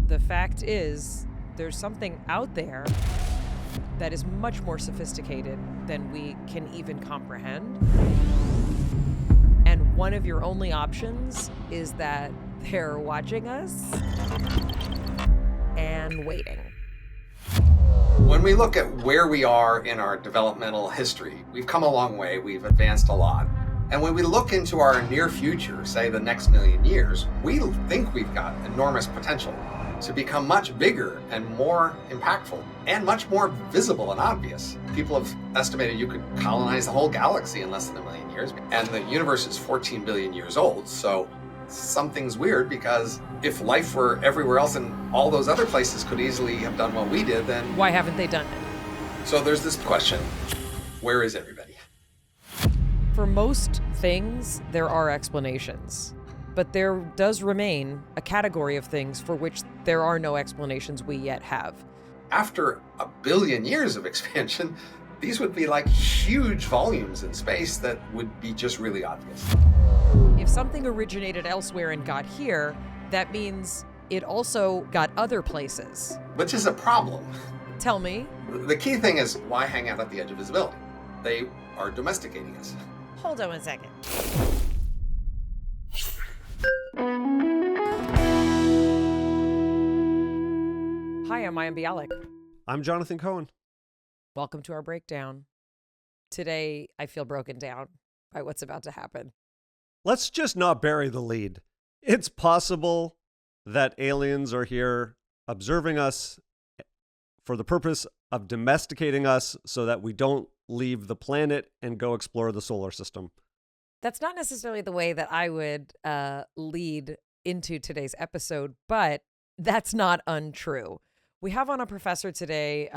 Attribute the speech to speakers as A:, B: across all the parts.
A: The fact is, there's something out there that is much more sophisticated than we can even comprehend. And one of your only options is that they're watching us and waiting.
B: When we look at where we are in our developmental history, we've come a long way, we've advanced a lot. And when we look into our near future, say the next million years, we think we've got enormous potential to become much bigger and more impactful and much more visible and obvious. People have estimated you could colonize the whole galaxy in less than 1 million years. And the universe is 14 billion years old, so something's weird, because if life were everywhere else and all those other places could easily have done what we did, then
A: Why haven't they done it?
B: So there's this question, where is everybody?
A: For most things, there are explanations. But there does remain a category of things for which there are no explanations we yet have.
B: After 1 billion years of expansion, these would be like huge volumes in space that would be just really obvious.
A: If something originated elsewhere and got here, that means it also got other places.
B: Which is a problem.
A: Tell me.
B: The key thing is, why hang out at the edge of visibility? They are domesticating us.
A: Hold on 1 second. Hi, I'm Mayim Bialik.
C: I'm Jonathan Cohen.
A: Welcome to our breakdown. Today, I feel broken down by what's about to happen.
C: Let's just not bury the lead. It's possible that aliens are here observing us for the purpose of domesticating us so that we don't leave the planet and go explore the solar system.
A: That's not necessarily the way that I would lead into today's episode, but that's not untrue. We have on a professor today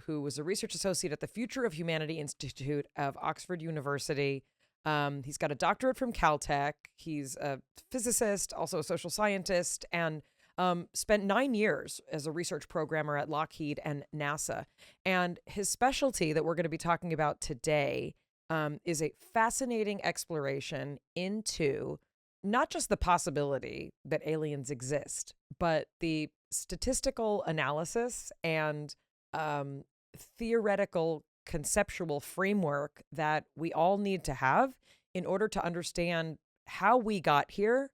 A: who was a research associate at the Future of Humanity Institute of Oxford University. He's got a doctorate from Caltech. He's a physicist, also a social scientist, and spent 9 years as a research programmer at Lockheed and NASA. And his specialty that we're going to be talking about today is a fascinating exploration into not just the possibility that aliens exist, but the statistical analysis and theoretical conceptual framework that we all need to have in order to understand how we got here,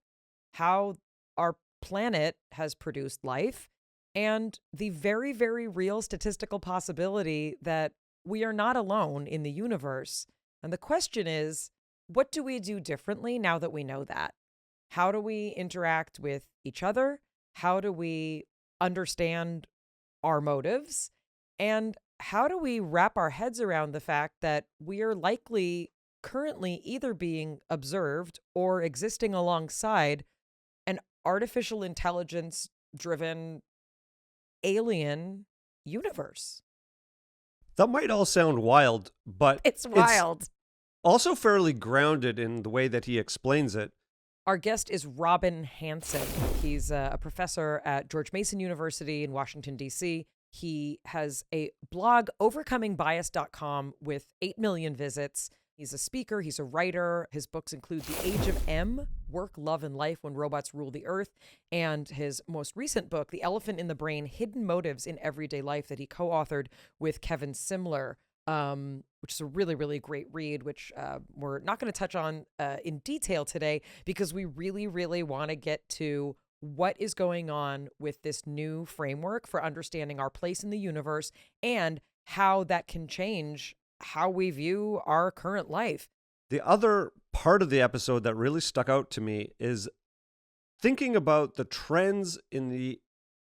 A: how our planet has produced life, and the very, very real statistical possibility that we are not alone in the universe. And the question is, what do we do differently now that we know that? How do we interact with each other? How do we understand our motives? And how do we wrap our heads around the fact that we are likely currently either being observed or existing alongside an artificial intelligence-driven alien universe?
C: That might all sound wild, but
A: It's wild.
C: also fairly grounded in the way that he explains it.
A: Our guest is Robin Hanson. He's a professor at George Mason University in Washington, D.C. He has a blog, overcomingbias.com, with 8 million visits. He's a speaker. He's a writer. His books include The Age of M, Work, Love, and Life When Robots Rule the Earth, and his most recent book, The Elephant in the Brain, Hidden Motives in Everyday Life, that he co-authored with Kevin Simler, which is a really, really great read, which we're not going to touch on in detail today because we really, really want to get to what is going on with this new framework for understanding our place in the universe and how that can change how we view our current life.
C: The other part of the episode that really stuck out to me is thinking about the trends in the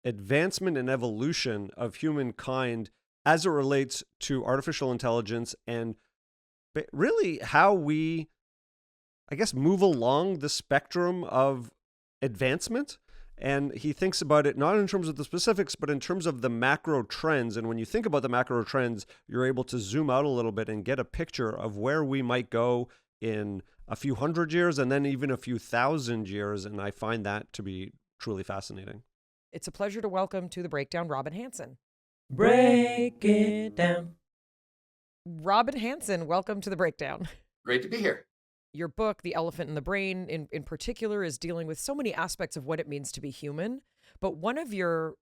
C: advancement and evolution of humankind as it relates to artificial intelligence and really how we, I guess, move along the spectrum of advancement. And he thinks about it not in terms of the specifics, but in terms of the macro trends. And when you think about the macro trends, you're able to zoom out a little bit and get a picture of where we might go in a few hundred years and then even a few thousand years. And I find that to be truly fascinating.
A: It's a pleasure to welcome to the Breakdown Robin Hanson.
D: Break it down.
A: Robin Hanson, welcome to the Breakdown.
B: Great to be here.
A: Your book, The Elephant in the Brain, in particular, is dealing with so many aspects of what it means to be human, But one of your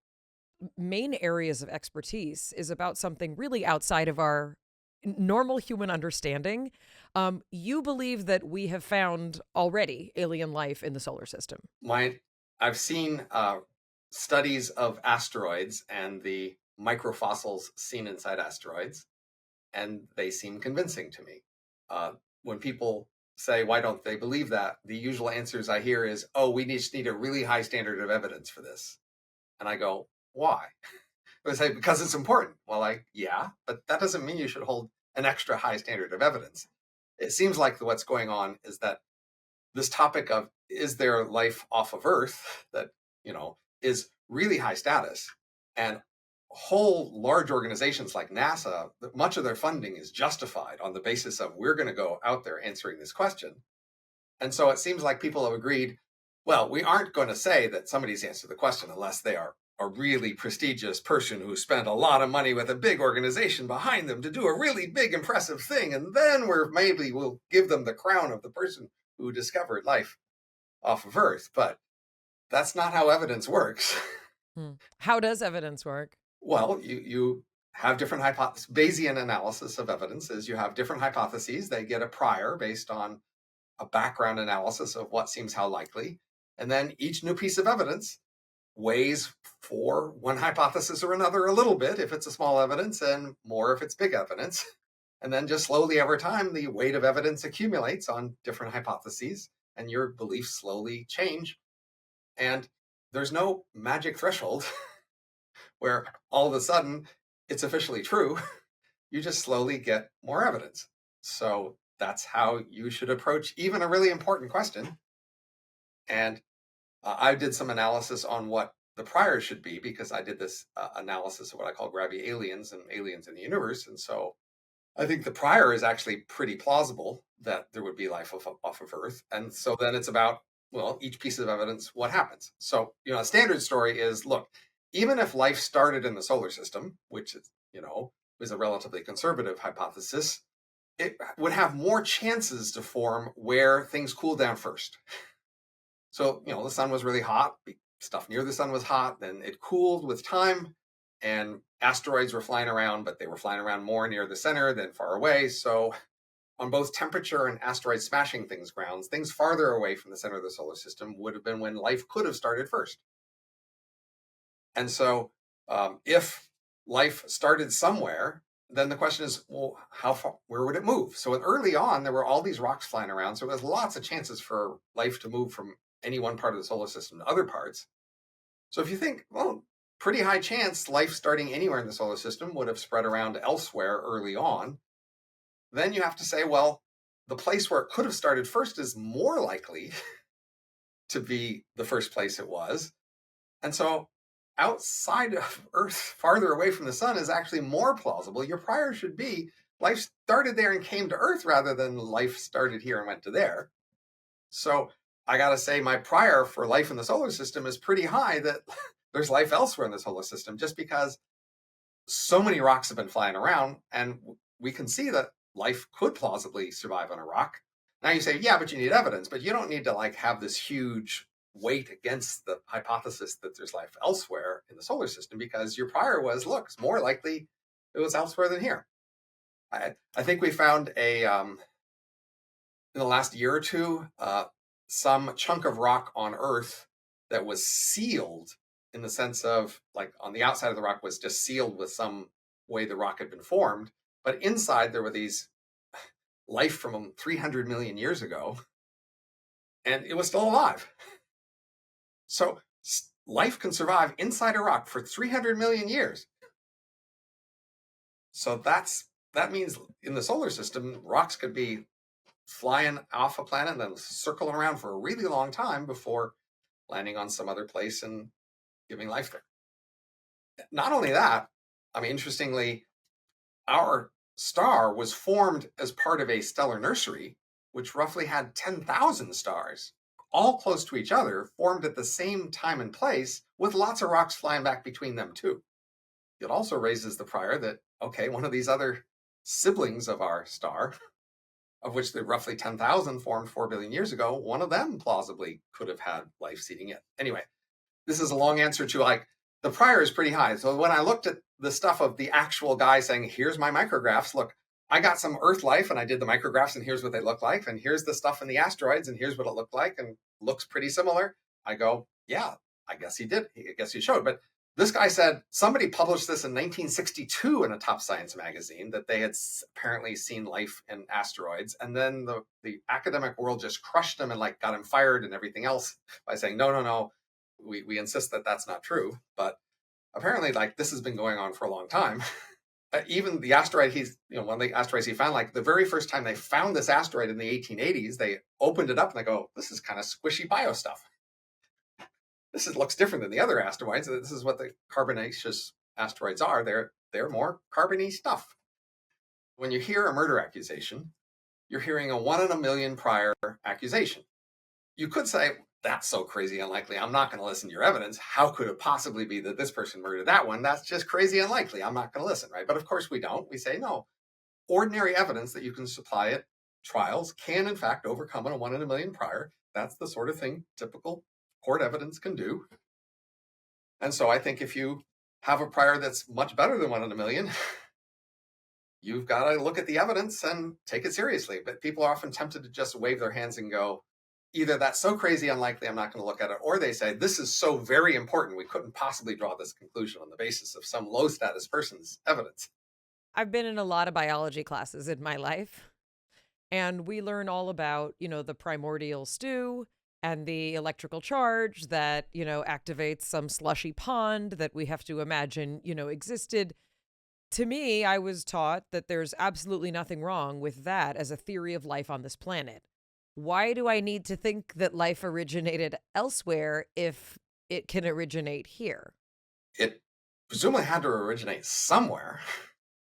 A: main areas of expertise is about something really outside of our normal human understanding. You believe that we have found already alien life in the solar system.
B: I've seen studies of asteroids and the microfossils seen inside asteroids, and they seem convincing to me. When people say, why don't they believe that? The usual answers I hear is, oh, we just need a really high standard of evidence for this. And I go, why? They say, because it's important. Well, yeah, but that doesn't mean you should hold an extra high standard of evidence. It seems like what's going on is that this topic of, is there life off of Earth that, is really high status, and whole large organizations like NASA, much of their funding is justified on the basis of, we're going to go out there answering this question. And so it seems like people have agreed, well, we aren't going to say that somebody's answered the question unless they are a really prestigious person who spent a lot of money with a big organization behind them to do a really big, impressive thing. And then maybe we'll give them the crown of the person who discovered life off of Earth. But that's not how evidence works.
A: How does evidence work?
B: Well, you have different hypotheses. Bayesian analysis of evidence is you have different hypotheses. They get a prior based on a background analysis of what seems how likely. And then each new piece of evidence weighs for one hypothesis or another a little bit if it's a small evidence, and more if it's big evidence. And then just slowly over time, the weight of evidence accumulates on different hypotheses, and your beliefs slowly change. And there's no magic threshold where all of a sudden it's officially true. You just slowly get more evidence. So that's how you should approach even a really important question. And I did some analysis on what the priors should be, because I did this analysis of what I call grabby aliens and aliens in the universe. And so I think the prior is actually pretty plausible that there would be life off of Earth. And so then it's about, well, each piece of evidence, what happens? So, a standard story is, look, even if life started in the solar system, which is, is a relatively conservative hypothesis, it would have more chances to form where things cool down first. So, the sun was really hot, stuff near the sun was hot, then it cooled with time, and asteroids were flying around, but they were flying around more near the center than far away. So on both temperature and asteroid smashing grounds, things farther away from the center of the solar system would have been when life could have started first. And so if life started somewhere, then the question is, well, where would it move? So early on, there were all these rocks flying around. So there's lots of chances for life to move from any one part of the solar system to other parts. So if you think, well, pretty high chance life starting anywhere in the solar system would have spread around elsewhere early on, then you have to say, well, the place where it could have started first is more likely to be the first place it was. And so outside of Earth, farther away from the sun, is actually more plausible. Your prior should be life started there and came to Earth, rather than life started here and went to there. So I got to say, my prior for life in the solar system is pretty high, that there's life elsewhere in the solar system, just because so many rocks have been flying around, and we can see that life could plausibly survive on a rock. Now you say, yeah, but you need evidence, but you don't need to have this huge weight against the hypothesis that there's life elsewhere in the solar system, because your prior was, look, it's more likely it was elsewhere than here. I think we found in the last year or two, some chunk of rock on Earth that was sealed, in the sense of, on the outside of the rock was just sealed with some way the rock had been formed, but inside there were these life from 300 million years ago, and it was still alive. So life can survive inside a rock for 300 million years. So that means in the solar system, rocks could be flying off a planet and then circling around for a really long time before landing on some other place and giving life there. Not only that, interestingly, our star was formed as part of a stellar nursery, which roughly had 10,000 stars, all close to each other, formed at the same time and place, with lots of rocks flying back between them too. It also raises the prior that, okay, one of these other siblings of our star, of which the roughly 10,000 formed 4 billion years ago, one of them plausibly could have had life seeding it. Anyway, this is a long answer to like, the prior is pretty high. So when I looked at the stuff of the actual guy saying, here's my micrographs, look, I got some Earth life and I did the micrographs and here's what they look like. And here's the stuff in the asteroids and here's what it looked like and looks pretty similar. I go, yeah, I guess he did. I guess he showed. But this guy said somebody published this in 1962 in a top science magazine that they had apparently seen life in asteroids. And then the academic world just crushed him and like got him fired and everything else by saying, no, we insist that that's not true. But apparently like this has been going on for a long time. Even the asteroid one of the asteroids he found, like the very first time they found this asteroid in the 1880s, they opened it up and they go, this is kind of squishy bio stuff. Looks different than the other asteroids. This is what the carbonaceous asteroids are. They're more carbony stuff. When you hear a murder accusation, you're hearing a 1 in a million prior accusation. You could say, that's so crazy unlikely. I'm not going to listen to your evidence. How could it possibly be that this person murdered that one? That's just crazy unlikely. I'm not going to listen, right? But of course we don't. We say, no, ordinary evidence that you can supply at trials can in fact overcome a 1 in a million prior. That's the sort of thing typical court evidence can do. And so I think if you have a prior that's much better than 1 in a million, you've got to look at the evidence and take it seriously. But people are often tempted to just wave their hands and go, either that's so crazy unlikely, I'm not going to look at it, or they say, this is so very important, we couldn't possibly draw this conclusion on the basis of some low status person's evidence.
A: I've been in a lot of biology classes in my life, and we learn all about, the primordial stew and the electrical charge that, activates some slushy pond that we have to imagine, existed. To me, I was taught that there's absolutely nothing wrong with that as a theory of life on this planet. Why do I need to think that life originated elsewhere if it can originate here?
B: It presumably had to originate somewhere.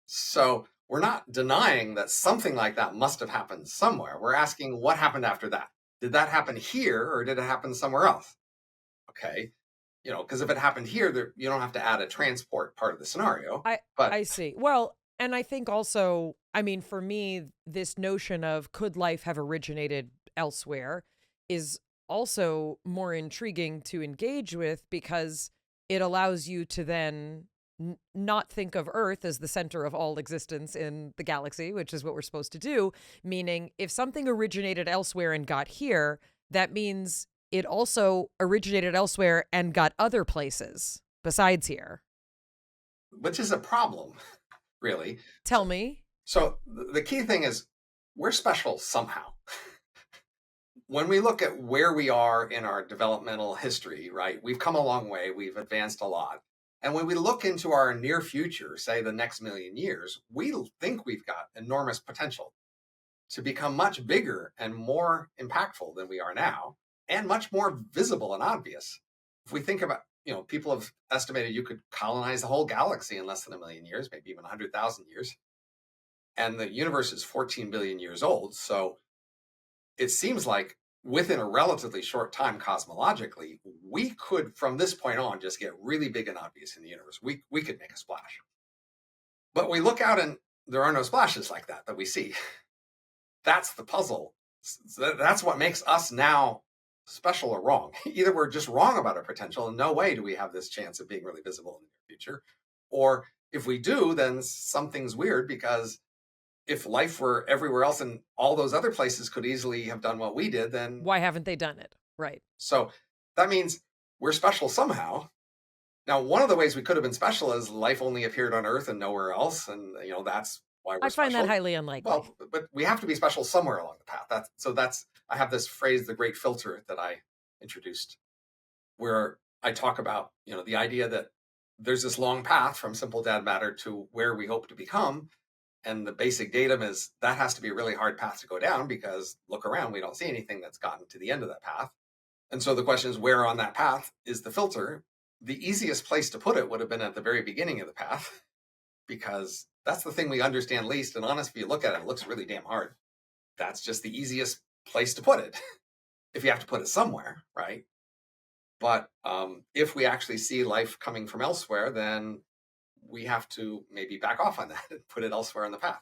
B: So we're not denying that something like that must have happened somewhere. We're asking what happened after that. Did that happen here or did it happen somewhere else? Okay. Because if it happened here, you don't have to add a transport part of the scenario.
A: I see. Well, and I think also, for me, this notion of could life have originated elsewhere is also more intriguing to engage with because it allows you to then not think of Earth as the center of all existence in the galaxy, which is what we're supposed to do. Meaning, if something originated elsewhere and got here, that means it also originated elsewhere and got other places besides here.
B: Which is a problem, really.
A: Tell me.
B: So the key thing is we're special somehow. When we look at where we are in our developmental history, right, we've come a long way, we've advanced a lot. And when we look into our near future, say the next million years, we think we've got enormous potential to become much bigger and more impactful than we are now, and much more visible and obvious. If we think about, people have estimated you could colonize the whole galaxy in less than 1 million years, maybe even 100,000 years. And the universe is 14 billion years old. So it seems like within a relatively short time cosmologically, we could, from this point on, just get really big and obvious in the universe. We could make a splash. But we look out and there are no splashes like that we see. That's the puzzle. That's what makes us now special or wrong. Either we're just wrong about our potential and no way do we have this chance of being really visible in the near future. Or if we do, then something's weird, because if life were everywhere else and all those other places could easily have done what we did, then
A: why haven't they done it? Right.
B: So that means we're special somehow. Now, one of the ways we could have been special is life only appeared on Earth and nowhere else. And, that's why we're special.
A: I find that highly unlikely.
B: Well, but we have to be special somewhere along the path. I have this phrase, the great filter, that I introduced, where I talk about, the idea that there's this long path from simple dad matter to where we hope to become. And the basic datum is that has to be a really hard path to go down, because look around, we don't see anything that's gotten to the end of that path. And so the question is, where on that path is the filter? The easiest place to put it would have been at the very beginning of the path, because that's the thing we understand least. And honestly, if you look at it, it looks really damn hard. That's just the easiest place to put it, if you have to put it somewhere, right? But if we actually see life coming from elsewhere, then we have to maybe back off on that and put it elsewhere on the path.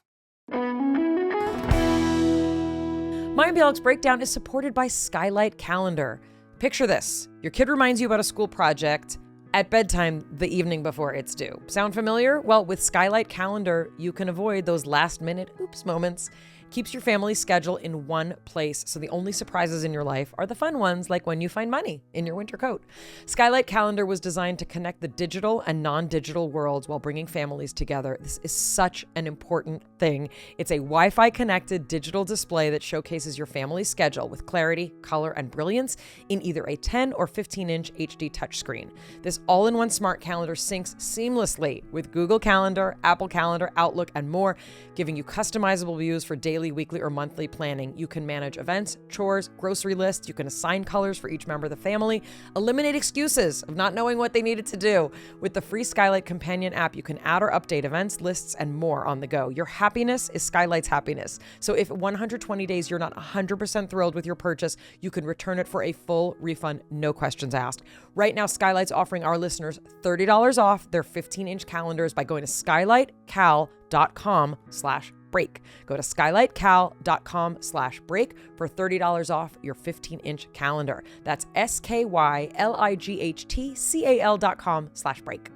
A: Mayim Bialik's Breakdown is supported by Skylight Calendar. Picture this. Your kid reminds you about a school project at bedtime the evening before it's due. Sound familiar? Well, with Skylight Calendar, you can avoid those last-minute oops moments. Keeps your family's schedule in one place, so the only surprises in your life are the fun ones, like when you find money in your winter coat. Skylight Calendar was designed to connect the digital and non-digital worlds while bringing families together. This is such an important thing. It's a Wi-Fi connected digital display that showcases your family's schedule with clarity, color, and brilliance in either a 10 or 15-inch HD touchscreen. This all-in-one smart calendar syncs seamlessly with Google Calendar, Apple Calendar, Outlook, and more, giving you customizable views for daily, weekly, or monthly planning. You can manage events, chores, grocery lists. You can assign colors for each member of the family. Eliminate excuses of not knowing what they needed to do. With the free Skylight Companion app, you can add or update events, lists, and more on the go. Your happiness is Skylight's happiness. So if 120 days you're not 100% thrilled with your purchase, you can return it for a full refund, no questions asked. Right now, Skylight's offering our listeners $30 off their 15-inch calendars by going to skylightcal.com/break. Go to skylightcal.com/break for $30 off your 15-inch calendar. That's skylightcal.com/break.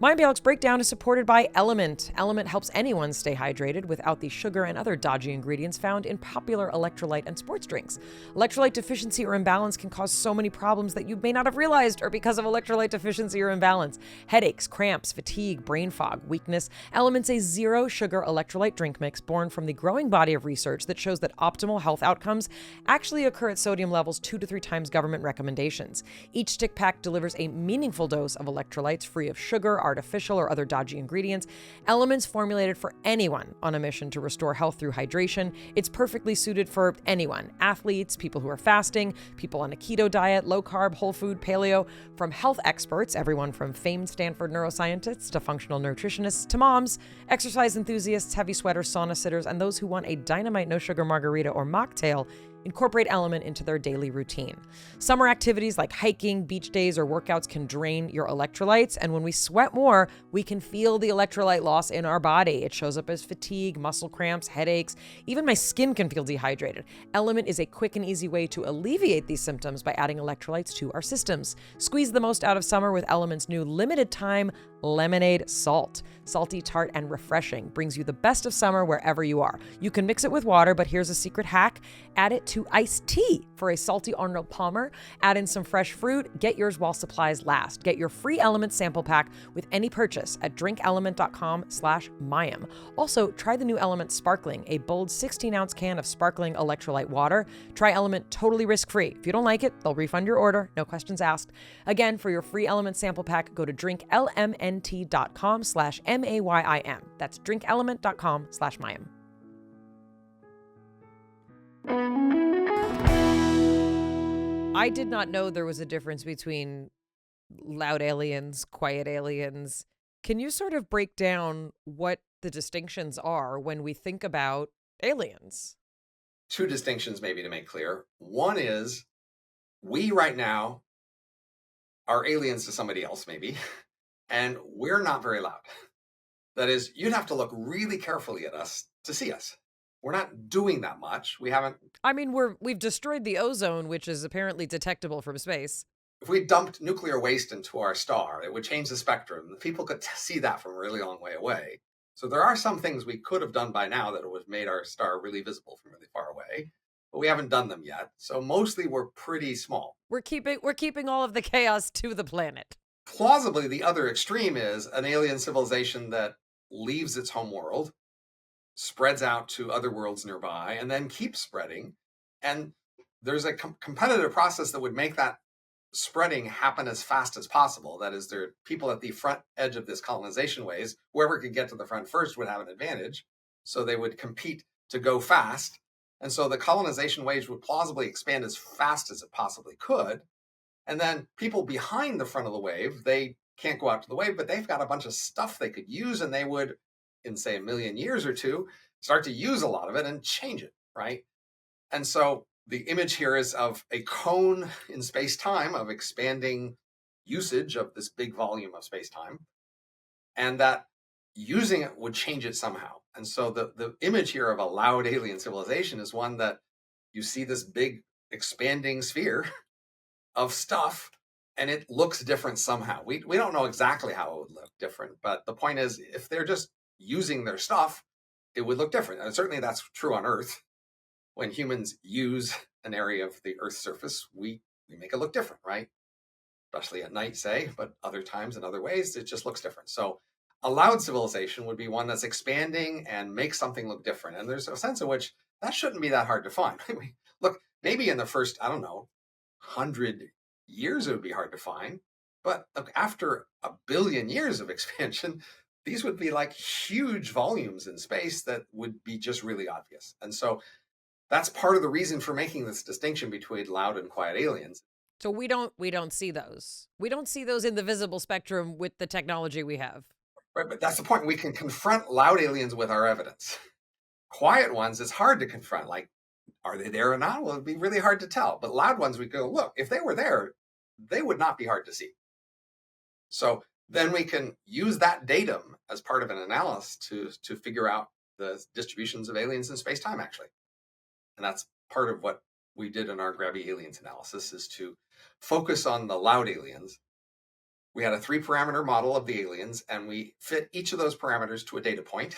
A: Mayim Bialik's Breakdown is supported by Element. Element helps anyone stay hydrated without the sugar and other dodgy ingredients found in popular electrolyte and sports drinks. Electrolyte deficiency or imbalance can cause so many problems that you may not have realized are because of electrolyte deficiency or imbalance. Headaches, cramps, fatigue, brain fog, weakness. Element's a zero-sugar electrolyte drink mix born from the growing body of research that shows that optimal health outcomes actually occur at sodium levels 2 to 3 times government recommendations. Each stick pack delivers a meaningful dose of electrolytes free of sugar, artificial, or other dodgy ingredients. Element's formulated for anyone on a mission to restore health through hydration. It's perfectly suited for anyone: athletes, people who are fasting, people on a keto diet, low carb, whole food, paleo. From health experts, everyone from famed Stanford neuroscientists to functional nutritionists to moms, exercise enthusiasts, heavy sweaters, sauna sitters, and those who want a dynamite no sugar margarita or mocktail, incorporate Element into their daily routine. Summer activities like hiking, beach days, or workouts can drain your electrolytes, and when we sweat more, we can feel the electrolyte loss in our body. It shows up as fatigue, muscle cramps, headaches. Even my skin can feel dehydrated. Element is a quick and easy way to alleviate these symptoms by adding electrolytes to our systems. Squeeze the most out of summer with Element's new limited time lemonade salt. Salty, tart, and refreshing. Brings you the best of summer wherever you are. You can mix it with water, but here's a secret hack. Add it to iced tea for a salty Arnold Palmer. Add in some fresh fruit. Get yours while supplies last. Get your free Element sample pack with any purchase at drinkelement.com/Mayim. Also, try the new Element Sparkling, a bold 16-ounce can of sparkling electrolyte water. Try Element totally risk-free. If you don't like it, they'll refund your order, no questions asked. Again, for your free Element sample pack, go to drinklmnt.com/MAYIM. That's drinkelement.com/Mayim. I did not know there was a difference between loud aliens, quiet aliens. Can you sort of break down what the distinctions are when we think about aliens?
B: Two distinctions maybe to make clear. One is we right now are aliens to somebody else maybe, and we're not very loud. That is, you'd have to look really carefully at us to see us. We're not doing that much. We haven't.
A: I mean, we've destroyed the ozone, which is apparently detectable from space.
B: If we dumped nuclear waste into our star, it would change the spectrum. People could see that from a really long way away. So there are some things we could have done by now that would have made our star really visible from really far away, but we haven't done them yet. So mostly we're pretty small.
A: We're keeping all of the chaos to the planet.
B: Plausibly, the other extreme is an alien civilization that leaves its home world, spreads out to other worlds nearby, and then keeps spreading. And there's a competitive process that would make that spreading happen as fast as possible. That is, there are people at the front edge of this colonization waves. Whoever could get to the front first would have an advantage. So they would compete to go fast. And so the colonization waves would plausibly expand as fast as it possibly could. And then people behind the front of the wave, they can't go out to the wave, but they've got a bunch of stuff they could use, and they would, in say a million years or two, start to use a lot of it and change it, right? And so the image here is of a cone in space-time of expanding usage of this big volume of space-time, and that using it would change it somehow. And so the image here of a loud alien civilization is one that you see this big expanding sphere of stuff, and it looks different somehow. We don't know exactly how it would look different, but the point is, if they're just using their stuff, it would look different. And certainly that's true on Earth. When humans use an area of the Earth's surface, we make it look different, right? Especially at night, say, but other times in other ways, it just looks different. So a loud civilization would be one that's expanding and makes something look different. And there's a sense in which that shouldn't be that hard to find. Look, maybe in the first, 100 years, it would be hard to find. But look, after a billion years of expansion, these would be like huge volumes in space that would be just really obvious. And so that's part of the reason for making this distinction between loud and quiet aliens.
A: So we don't see those. We don't see those in the visible spectrum with the technology we have.
B: Right, but that's the point. We can confront loud aliens with our evidence. Quiet ones, it's hard to confront. Like, are they there or not? Well, it'd be really hard to tell. But loud ones, we go, look, if they were there, they would not be hard to see. So then we can use that datum as part of an analysis to figure out the distributions of aliens in space-time, actually. And that's part of what we did in our Grabby Aliens analysis, is to focus on the loud aliens. We had a 3-parameter model of the aliens, and we fit each of those parameters to a data point.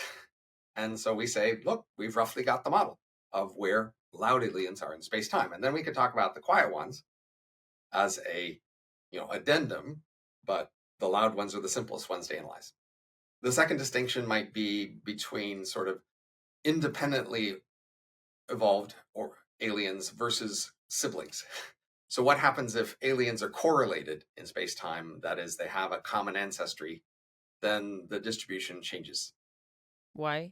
B: And so we say, look, we've roughly got the model of where loud aliens are in space-time. And then we could talk about the quiet ones as a addendum, but the loud ones are the simplest ones to analyze. The second distinction might be between sort of independently evolved or aliens versus siblings. So what happens if aliens are correlated in space-time, that is, they have a common ancestry, then the distribution changes.
A: Why?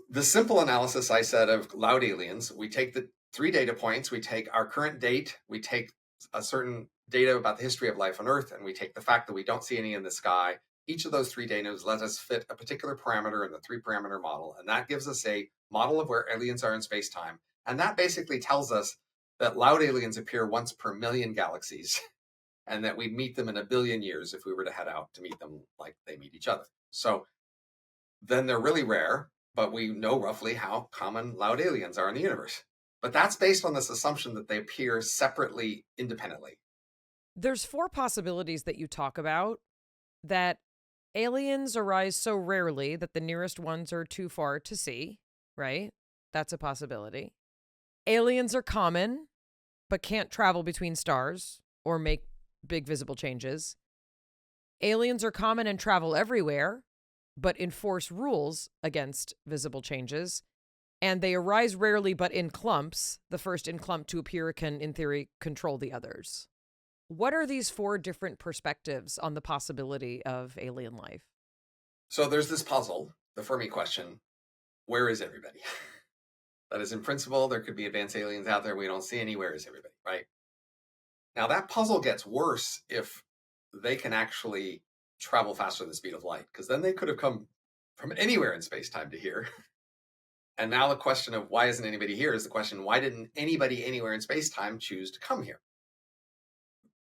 B: The simple analysis I said of loud aliens, we take the 3 data points, we take our current date, we take a certain data about the history of life on Earth, and we take the fact that we don't see any in the sky. Each of those 3 data let us fit a particular parameter in the 3-parameter model, and that gives us a model of where aliens are in space-time. And that basically tells us that loud aliens appear once per million galaxies, and that we'd meet them in a billion years if we were to head out to meet them like they meet each other. So then they're really rare, but we know roughly how common loud aliens are in the universe. But that's based on this assumption that they appear separately, independently.
A: There's 4 possibilities that you talk about: that aliens arise so rarely that the nearest ones are too far to see, right? That's a possibility. Aliens are common, but can't travel between stars or make big visible changes. Aliens are common and travel everywhere, but enforce rules against visible changes. And they arise rarely, but in clumps. The first in clump to appear can, in theory, control the others. What are these 4 different perspectives on the possibility of alien life?
B: So there's this puzzle, the Fermi question: where is everybody? That is, in principle, there could be advanced aliens out there we don't see any. Where is everybody, right? Now, that puzzle gets worse if they can actually travel faster than the speed of light, because then they could have come from anywhere in space-time to here. And now the question of why isn't anybody here is the question, why didn't anybody anywhere in space-time choose to come here?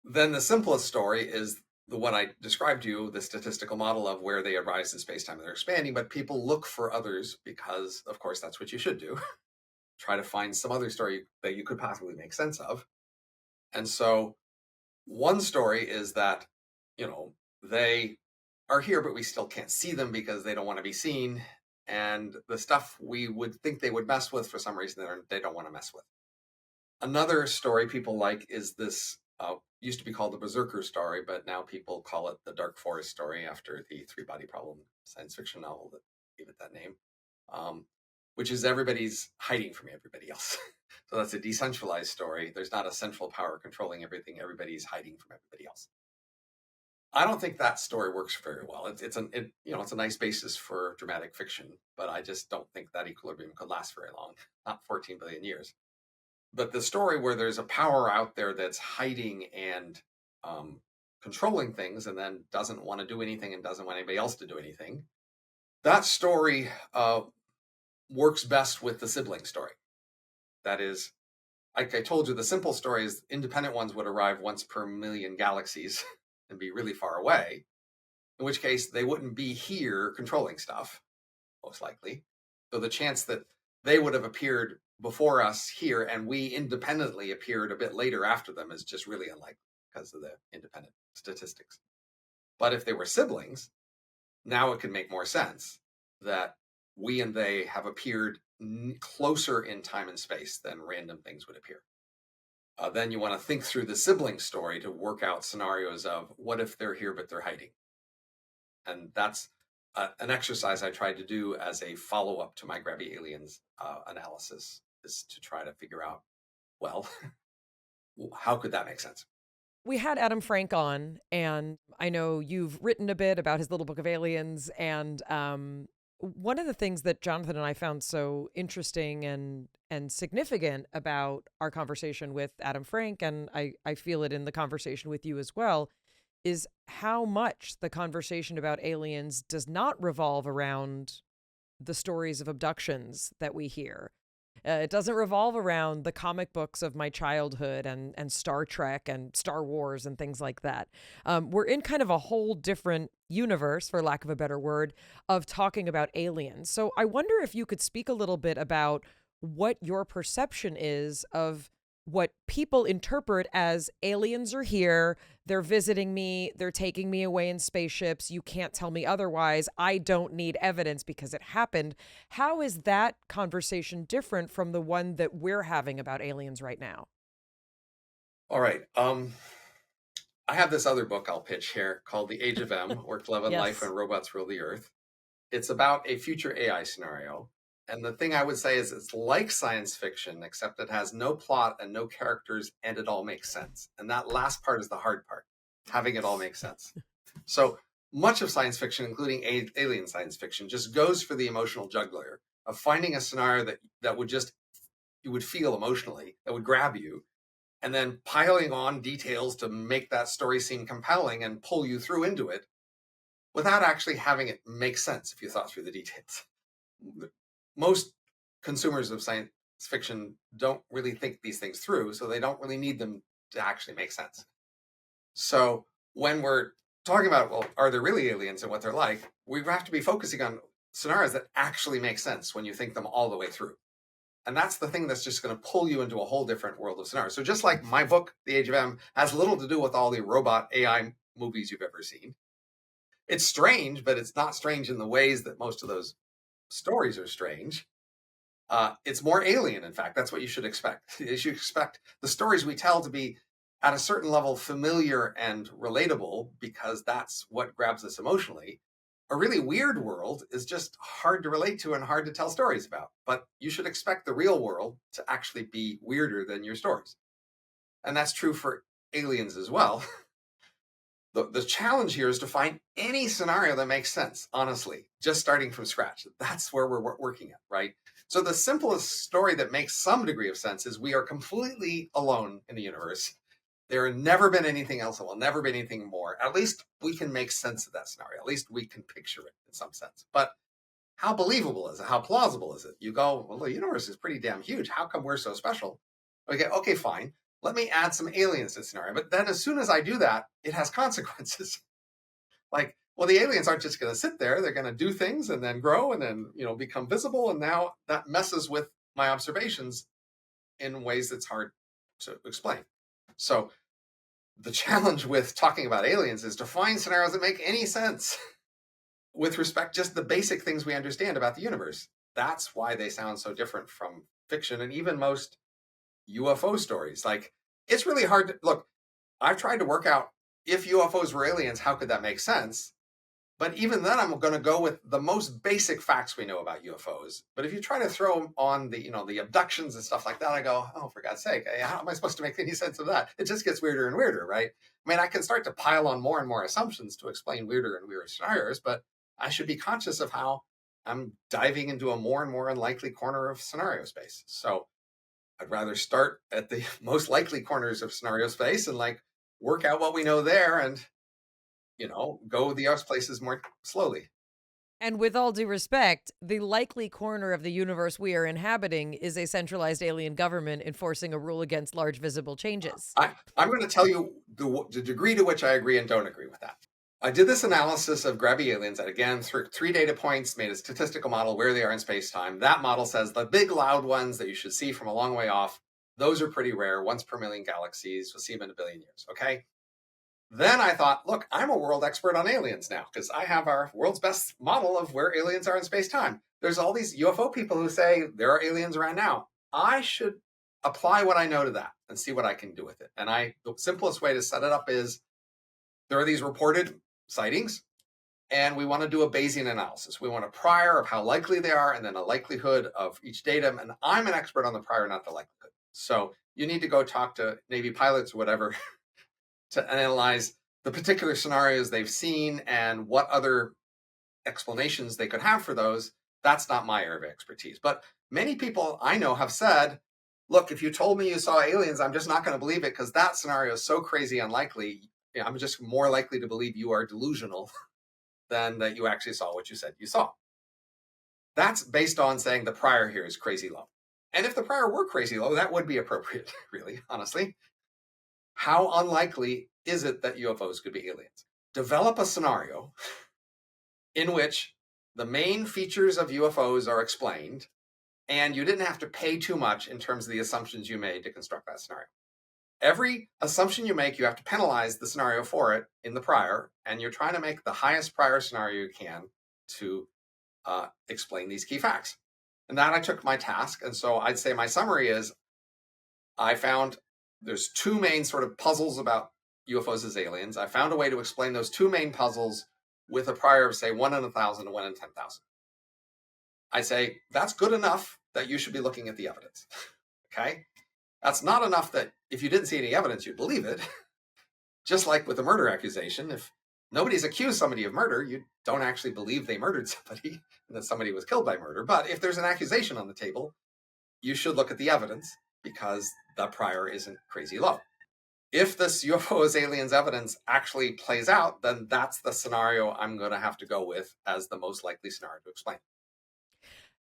B: Then the simplest story is the one I described to you, the statistical model of where they arise in space-time and they're expanding, but people look for others because, of course, that's what you should do. Try to find some other story that you could possibly make sense of. And so one story is that, they are here, but we still can't see them because they don't want to be seen. And the stuff we would think they would mess with, for some reason, they don't want to mess with. Another story people like is this, used to be called the Berserker story, but now people call it the Dark Forest story after the 3-Body Problem science fiction novel that gave it that name, which is everybody's hiding from everybody else. So that's a decentralized story. There's not a central power controlling everything. Everybody's hiding from everybody else. I don't think that story works very well. It's a nice basis for dramatic fiction, but I just don't think that equilibrium could last very long, not 14 billion years. But the story where there's a power out there that's hiding and controlling things and then doesn't want to do anything and doesn't want anybody else to do anything, that story works best with the sibling story. That is, like I told you, the simple story is independent ones would arrive once per million galaxies and be really far away, in which case they wouldn't be here controlling stuff, most likely. So the chance that they would have appeared before us here, and we independently appeared a bit later after them is just really unlikely because of the independent statistics. But if they were siblings, now it could make more sense that we and they have appeared closer in time and space than random things would appear. Then you want to think through the sibling story to work out scenarios of what if they're here but they're hiding. And that's an exercise I tried to do as a follow-up to my Grabby Aliens analysis, is to try to figure out, well, how could that make sense?
A: We had Adam Frank on, and I know you've written a bit about his little book of aliens. And one of the things that Jonathan and I found so interesting and significant about our conversation with Adam Frank, and I feel it in the conversation with you as well, is how much the conversation about aliens does not revolve around the stories of abductions that we hear. It doesn't revolve around the comic books of my childhood and Star Trek and Star Wars and things like that. We're in kind of a whole different universe, for lack of a better word, of talking about aliens. So I wonder if you could speak a little bit about what your perception is of what people interpret as aliens are here, they're visiting me, they're taking me away in spaceships, you can't tell me otherwise, I don't need evidence because it happened. How is that conversation different from the one that we're having about aliens right now?
B: All right. I have this other book I'll pitch here called The Age of M, Work, Love, and
A: Yes.
B: Life When Robots Rule the Earth. It's about a future AI scenario. And the thing I would say is it's like science fiction, except it has no plot and no characters, and it all makes sense. And that last part is the hard part, having it all make sense. So much of science fiction, including alien science fiction, just goes for the emotional juggler of finding a scenario that would just, you would feel emotionally, that would grab you, and then piling on details to make that story seem compelling and pull you through into it without actually having it make sense if you thought through the details. Most consumers of science fiction don't really think these things through, so they don't really need them to actually make sense. So when we're talking about, well, are there really aliens and what they're like, we have to be focusing on scenarios that actually make sense when you think them all the way through. And that's the thing that's just going to pull you into a whole different world of scenarios. So just like my book, The Age of M, has little to do with all the robot AI movies you've ever seen. It's strange, but it's not strange in the ways that most of those stories are strange. It's more alien, in fact. That's what you should expect. You should expect the stories we tell to be at a certain level familiar and relatable, because that's what grabs us emotionally. A really weird world is just hard to relate to and hard to tell stories about. But you should expect the real world to actually be weirder than your stories. And that's true for aliens as well. The challenge here is to find any scenario that makes sense, honestly, just starting from scratch. That's where we're working at, right? So the simplest story that makes some degree of sense is we are completely alone in the universe. There has never been anything else, and will never be anything more. At least we can make sense of that scenario. At least we can picture it in some sense. But how believable is it? How plausible is it? You go, well, the universe is pretty damn huge. How come we're so special? Okay, fine. Let me add some aliens to the scenario. But then as soon as I do that, it has consequences. Like, well, the aliens aren't just going to sit there. They're going to do things and then grow and then, become visible. And now that messes with my observations in ways that's hard to explain. So the challenge with talking about aliens is to find scenarios that make any sense with respect just the basic things we understand about the universe. That's why they sound so different from fiction and even most UFO stories. Like, it's really hard to look. I've tried to work out if UFOs were aliens, how could that make sense? But even then, I'm going to go with the most basic facts we know about UFOs. But if you try to throw on the abductions and stuff like that, I go, oh, for God's sake, how am I supposed to make any sense of that? It just gets weirder and weirder, right? I mean, I can start to pile on more and more assumptions to explain weirder and weirder scenarios, but I should be conscious of how I'm diving into a more and more unlikely corner of scenario space. So I'd rather start at the most likely corners of scenario space and work out what we know there and, go the other places more slowly.
A: And with all due respect, the likely corner of the universe we are inhabiting is a centralized alien government enforcing a rule against large visible changes.
B: I'm going to tell you the degree to which I agree and don't agree with that. I did this analysis of grabby aliens that, again, through 3 data points, made a statistical model where they are in space-time. That model says the big loud ones that you should see from a long way off, those are pretty rare, once per million galaxies. We'll see them in a billion years, okay? Then I thought, look, I'm a world expert on aliens now because I have our world's best model of where aliens are in space-time. There's all these UFO people who say there are aliens around now. I should apply what I know to that and see what I can do with it. And the simplest way to set it up is there are these reported sightings, and we want to do a Bayesian analysis. We want a prior of how likely they are and then a likelihood of each datum. And I'm an expert on the prior, not the likelihood. So you need to go talk to Navy pilots or whatever to analyze the particular scenarios they've seen and what other explanations they could have for those. That's not my area of expertise. But many people I know have said, look, if you told me you saw aliens, I'm just not going to believe it because that scenario is so crazy unlikely. I'm just more likely to believe you are delusional than that you actually saw what you said you saw. That's based on saying the prior here is crazy low. And if the prior were crazy low, that would be appropriate, really, honestly. How unlikely is it that UFOs could be aliens? Develop a scenario in which the main features of UFOs are explained, and you didn't have to pay too much in terms of the assumptions you made to construct that scenario. Every assumption you make, you have to penalize the scenario for it in the prior, and you're trying to make the highest prior scenario you can to explain these key facts. And that I took my task, and so I'd say my summary is I found there's 2 main sort of puzzles about UFOs as aliens. I found a way to explain those 2 main puzzles with a prior of, say, 1 in 1,000 and 1 in 10,000. I say that's good enough that you should be looking at the evidence, okay? That's not enough that if you didn't see any evidence, you'd believe it. Just like with a murder accusation, if nobody's accused somebody of murder, you don't actually believe they murdered somebody and that somebody was killed by murder. But if there's an accusation on the table, you should look at the evidence because the prior isn't crazy low. If this UFO as aliens evidence actually plays out, then that's the scenario I'm going to have to go with as the most likely scenario to explain.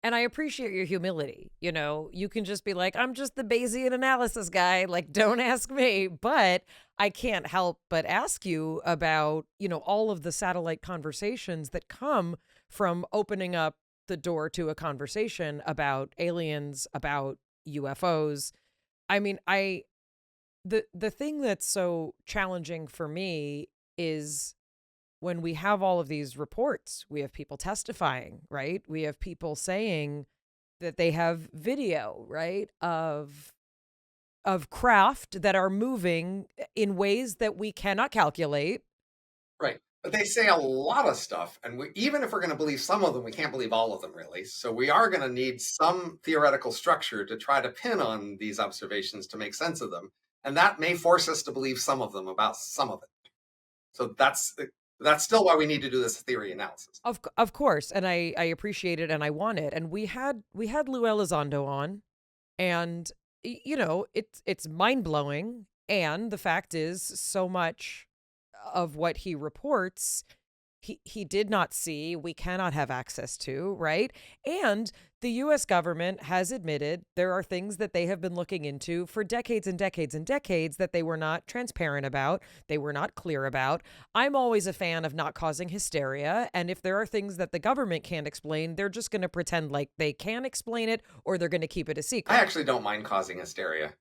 A: And I appreciate your humility. You know, you can just be like, I'm just the Bayesian analysis guy. Like, don't ask me. But I can't help but ask you about, all of the satellite conversations that come from opening up the door to a conversation about aliens, about UFOs. I mean, the thing that's so challenging for me is when we have all of these reports, we have people testifying, right? We have people saying that they have video, right, of craft that are moving in ways that we cannot calculate.
B: Right. But they say a lot of stuff. And even if we're going to believe some of them, we can't believe all of them, really. So we are going to need some theoretical structure to try to pin on these observations to make sense of them. And that may force us to believe some of them about some of it. So that's still why we need to do this theory analysis.
A: Of course. And I appreciate it and I want it. And we had Lou Elizondo on, and it's mind-blowing. And the fact is, so much of what he reports, he did not see, we cannot have access to, right? And the U.S. government has admitted there are things that they have been looking into for decades and decades and decades that they were not transparent about, they were not clear about. I'm always a fan of not causing hysteria, and if there are things that the government can't explain, they're just going to pretend like they can explain it, or they're going to keep it a secret.
B: I actually don't mind causing hysteria.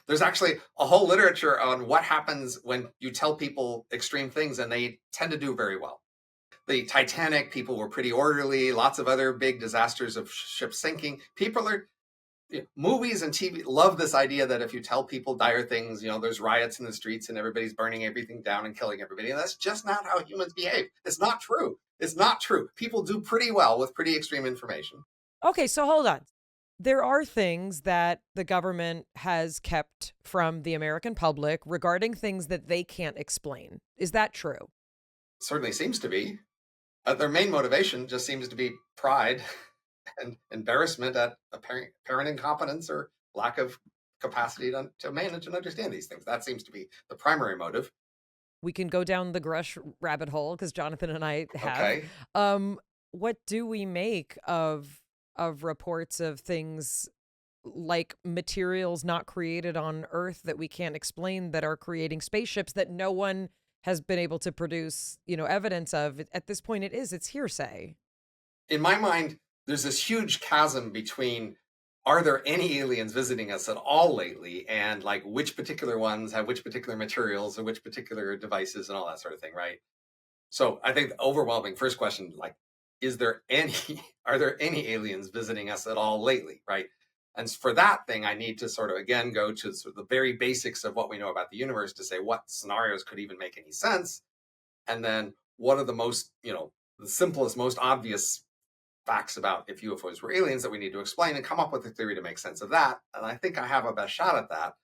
B: There's actually a whole literature on what happens when you tell people extreme things, and they tend to do very well. The Titanic, people were pretty orderly, lots of other big disasters of ships sinking. Movies and TV love this idea that if you tell people dire things, there's riots in the streets and everybody's burning everything down and killing everybody. And that's just not how humans behave. It's not true. It's not true. People do pretty well with pretty extreme information.
A: Okay, so hold on. There are things that the government has kept from the American public regarding things that they can't explain. Is that true?
B: Certainly seems to be. Their main motivation just seems to be pride and embarrassment at apparent incompetence or lack of capacity to manage and understand these things. That seems to be the primary motive.
A: We can go down the Grush rabbit hole because Jonathan and I have.
B: Okay.
A: What do we make of reports of things like materials not created on Earth that we can't explain that are creating spaceships that no one has been able to produce, evidence of. At this point, it's hearsay.
B: In my mind, there's this huge chasm between, are there any aliens visiting us at all lately, and like which particular ones have which particular materials or which particular devices and all that sort of thing, right? So I think the overwhelming first question, like, are there any aliens visiting us at all lately, right? And for that thing, I need to sort of, again, go to sort of the very basics of what we know about the universe to say what scenarios could even make any sense. And then what are the most, the simplest, most obvious facts about if UFOs were aliens that we need to explain, and come up with a theory to make sense of that. And I think I have a best shot at that.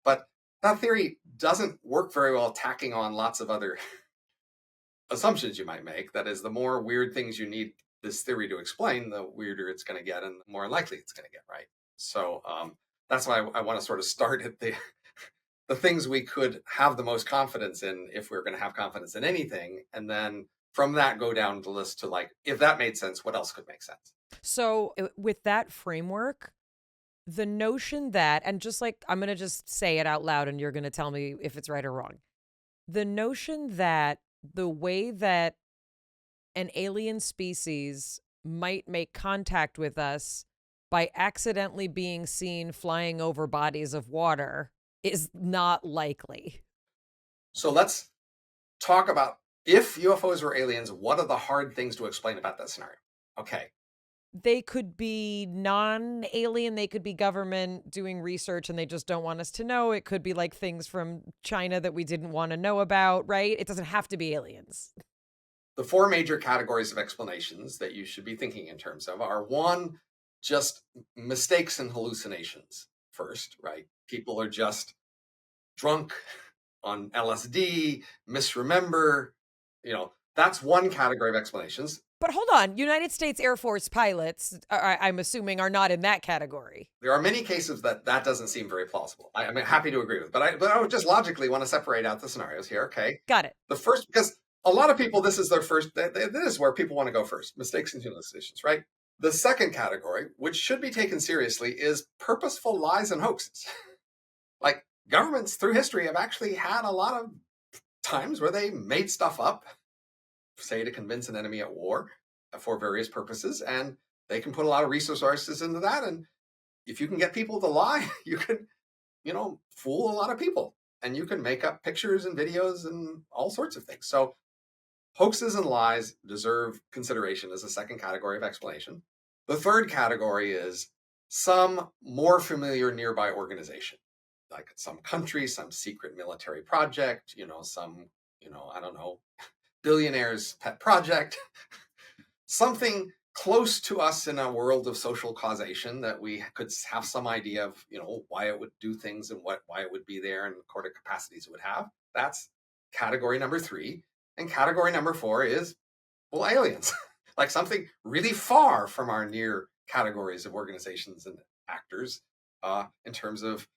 B: But that theory doesn't work very well tacking on lots of other assumptions you might make. That is, the more weird things you need this theory to explain, the weirder it's going to get and the more unlikely it's going to get, right? So that's why I want to sort of start at the things we could have the most confidence in if we're going to have confidence in anything. And then from that, go down the list to like, if that made sense, what else could make sense?
A: So with that framework, the notion that, and just like, I'm going to just say it out loud and you're going to tell me if it's right or wrong. The notion that the way that an alien species might make contact with us by accidentally being seen flying over bodies of water is not likely.
B: So let's talk about, if UFOs were aliens, what are the hard things to explain about that scenario? Okay.
A: They could be non-alien. They could be government doing research and they just don't want us to know. It could be like things from China that we didn't want to know about, right? It doesn't have to be aliens.
B: The four major categories of explanations that you should be thinking in terms of are, one, just mistakes and hallucinations first, right? People are just drunk on LSD, misremember, that's one category of explanations.
A: But hold on, United States Air Force pilots, I'm assuming, are not in that category.
B: There are many cases that doesn't seem very plausible. I'm happy to agree with, but I would just logically want to separate out the scenarios here. Okay.
A: Got it.
B: The first, because a lot of people, this is their first, this is where people want to go first, mistakes and hallucinations, right? The second category, which should be taken seriously, is purposeful lies and hoaxes. Like, governments through history have actually had a lot of times where they made stuff up, say to convince an enemy at war for various purposes, and they can put a lot of resources into that. And if you can get people to lie, you can, fool a lot of people, and you can make up pictures and videos and all sorts of things. So hoaxes and lies deserve consideration as a second category of explanation. The third category is some more familiar nearby organization, like some country, some secret military project, some, I don't know, billionaire's pet project, something close to us in a world of social causation that we could have some idea of, why it would do things and why it would be there and what kind of capacities it would have. That's category number 3. And category number 4 is, aliens, like something really far from our near categories of organizations and actors in terms of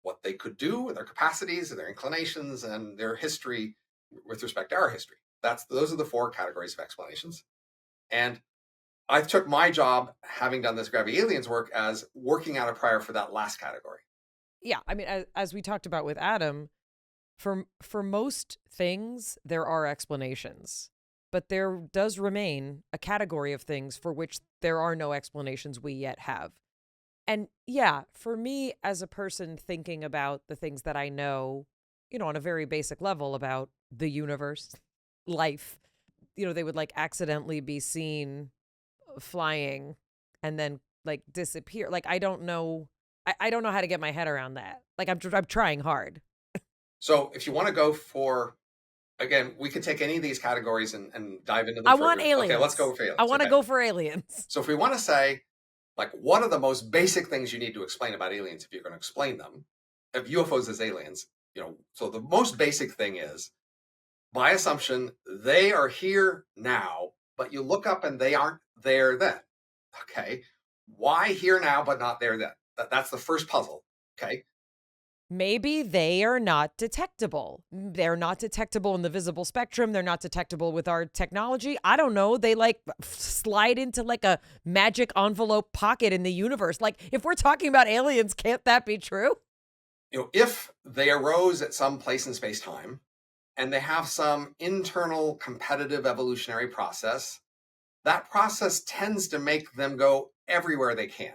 B: what they could do with their capacities and their inclinations and their history with respect to our history. Those are the 4 categories of explanations. And I took my job, having done this Gravity Aliens work, as working out a prior for that last category.
A: Yeah, I mean, as we talked about with Adam, for most things, there are explanations. But there does remain a category of things for which there are no explanations we yet have. And yeah, for me as a person thinking about the things that I know, on a very basic level about the universe, life, they would like accidentally be seen flying and then like disappear. Like, I don't know how to get my head around that. Like, I'm trying hard.
B: So if you want to go for, again, we could take any of these categories and dive into them.
A: I want aliens.
B: Okay, let's go for aliens.
A: I want to go for aliens.
B: So if we want to say, like, what are the most basic things you need to explain about aliens if you're going to explain them? If UFOs as aliens, so the most basic thing is, by assumption, they are here now, but you look up and they aren't there then. Okay. Why here now, but not there then? That's the first puzzle. Okay.
A: Maybe they are not detectable. They're not detectable in the visible spectrum. They're not detectable with our technology. I don't know. They like slide into like a magic envelope pocket in the universe. Like, if we're talking about aliens, can't that be true?
B: If they arose at some place in space-time, and they have some internal competitive evolutionary process. That process tends to make them go everywhere they can,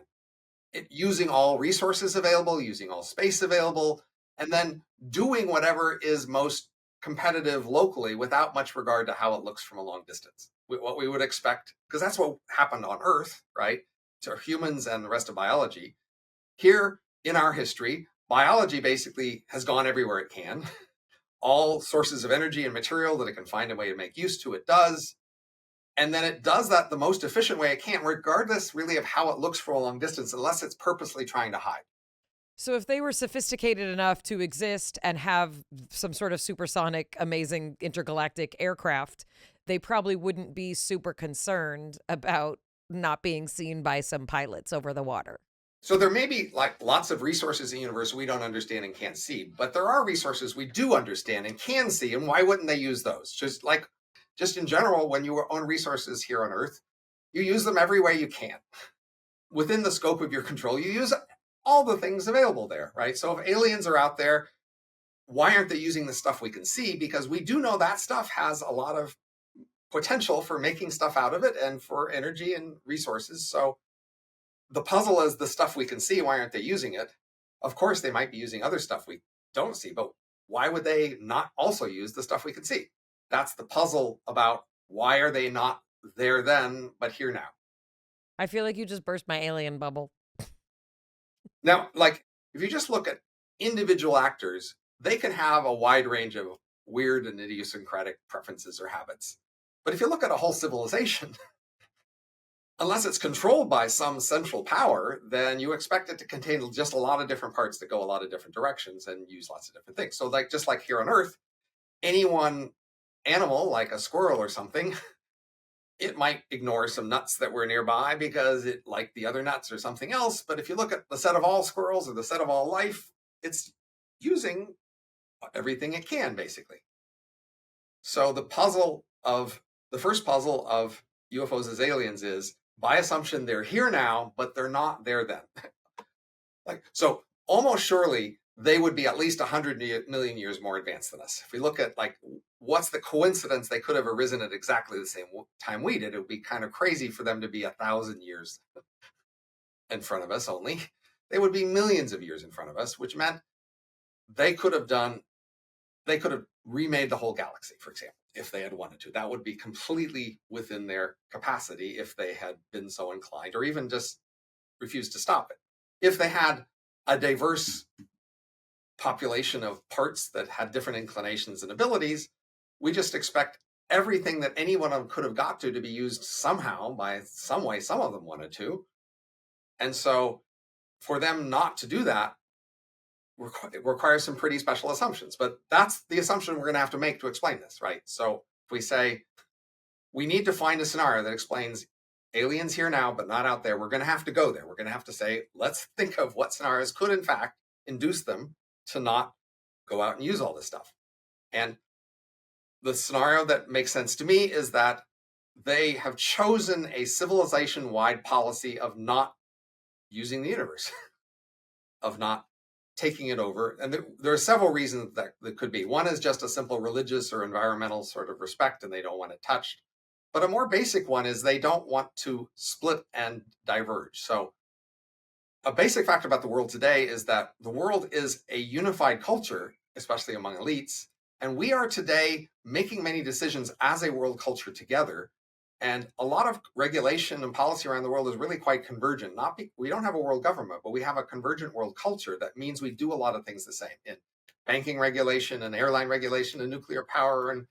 B: using all resources available, using all space available, and then doing whatever is most competitive locally without much regard to how it looks from a long distance. What we would expect, because that's what happened on Earth, right? To humans and the rest of biology. Here in our history, biology basically has gone everywhere it can. All sources of energy and material that it can find a way to make use to, it does. And then it does that the most efficient way it can, regardless really of how it looks from a long distance, unless it's purposely trying to hide.
A: So if they were sophisticated enough to exist and have some sort of supersonic, amazing intergalactic aircraft, they probably wouldn't be super concerned about not being seen by some pilots over the water.
B: So there may be like lots of resources in the universe we don't understand and can't see, but there are resources we do understand and can see, and why wouldn't they use those? Just in general, when you own resources here on Earth, you use them every way you can. Within the scope of your control, you use all the things available there, right? So if aliens are out there, why aren't they using the stuff we can see? Because we do know that stuff has a lot of potential for making stuff out of it and for energy and resources. So the puzzle is the stuff we can see. Why aren't they using it? Of course, they might be using other stuff we don't see, but why would they not also use the stuff we can see? That's the puzzle about why are they not there then, but here now.
A: I feel like you just burst my alien bubble.
B: Now, like, if you just look at individual actors, they can have a wide range of weird and idiosyncratic preferences or habits. But if you look at a whole civilization, unless it's controlled by some central power, then you expect it to contain just a lot of different parts that go a lot of different directions and use lots of different things. So like, just like here on Earth, any one animal, like a squirrel or something, it might ignore some nuts that were nearby because it liked the other nuts or something else. But if you look at the set of all squirrels or the set of all life, it's using everything it can, basically. So the first puzzle of UFOs as aliens is, by assumption, they're here now, but they're not there then. So almost surely they would be at least 100 million years more advanced than us. If we look at like, what's the coincidence they could have arisen at exactly the same time we did, it would be kind of crazy for them to be 1,000 years in front of us only. They would be millions of years in front of us, which meant they could have remade the whole galaxy, for example, if they had wanted to. That would be completely within their capacity if they had been so inclined, or even just refused to stop it. If they had a diverse population of parts that had different inclinations and abilities, we just expect everything that any one of them could have got to be used somehow, by some way some of them wanted to. And so for them not to do that requires some pretty special assumptions. But that's the assumption we're going to have to make to explain this, right? So if we say we need to find a scenario that explains aliens here now, but not out there, we're going to have to go there. We're going to have to say, let's think of what scenarios could, in fact, induce them to not go out and use all this stuff. And the scenario that makes sense to me is that they have chosen a civilization-wide policy of not using the universe, of not taking it over. And there are several reasons that could be. One is just a simple religious or environmental sort of respect, and they don't want it touched. But a more basic one is they don't want to split and diverge. So a basic fact about the world today is that the world is a unified culture, especially among elites. And we are today making many decisions as a world culture together. And a lot of regulation and policy around the world is really quite convergent. We don't have a world government, but we have a convergent world culture that means we do a lot of things the same in banking regulation and airline regulation and nuclear power and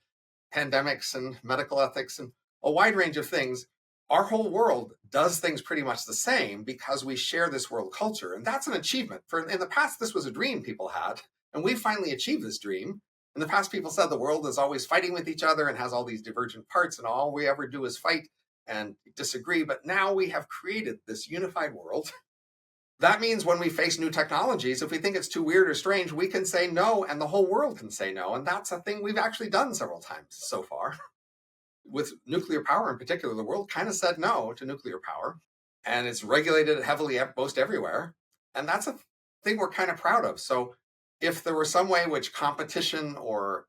B: pandemics and medical ethics and a wide range of things. Our whole world does things pretty much the same because we share this world culture. And that's an achievement. In the past, this was a dream people had, and we finally achieved this dream. In the past, people said the world is always fighting with each other and has all these divergent parts, and all we ever do is fight and disagree. But now we have created this unified world. That means when we face new technologies, if we think it's too weird or strange, we can say no, and the whole world can say no. And that's a thing we've actually done several times so far. With nuclear power in particular, the world kind of said no to nuclear power, and it's regulated heavily most everywhere. And that's a thing we're kind of proud of. So if there were some way which competition or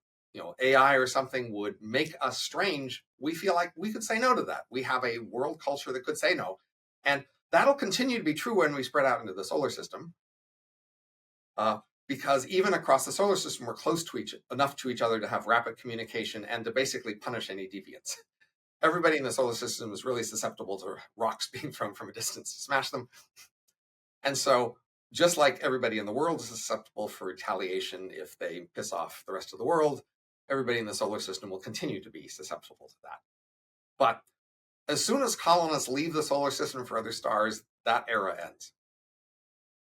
B: AI or something would make us strange, we feel like we could say no to that. We have a world culture that could say no. And that'll continue to be true when we spread out into the solar system. Because even across the solar system, we're close to enough to each other to have rapid communication and to basically punish any deviants. Everybody in the solar system is really susceptible to rocks being thrown from a distance to smash them. And so just like everybody in the world is susceptible for retaliation if they piss off the rest of the world, everybody in the solar system will continue to be susceptible to that. But as soon as colonists leave the solar system for other stars, that era ends.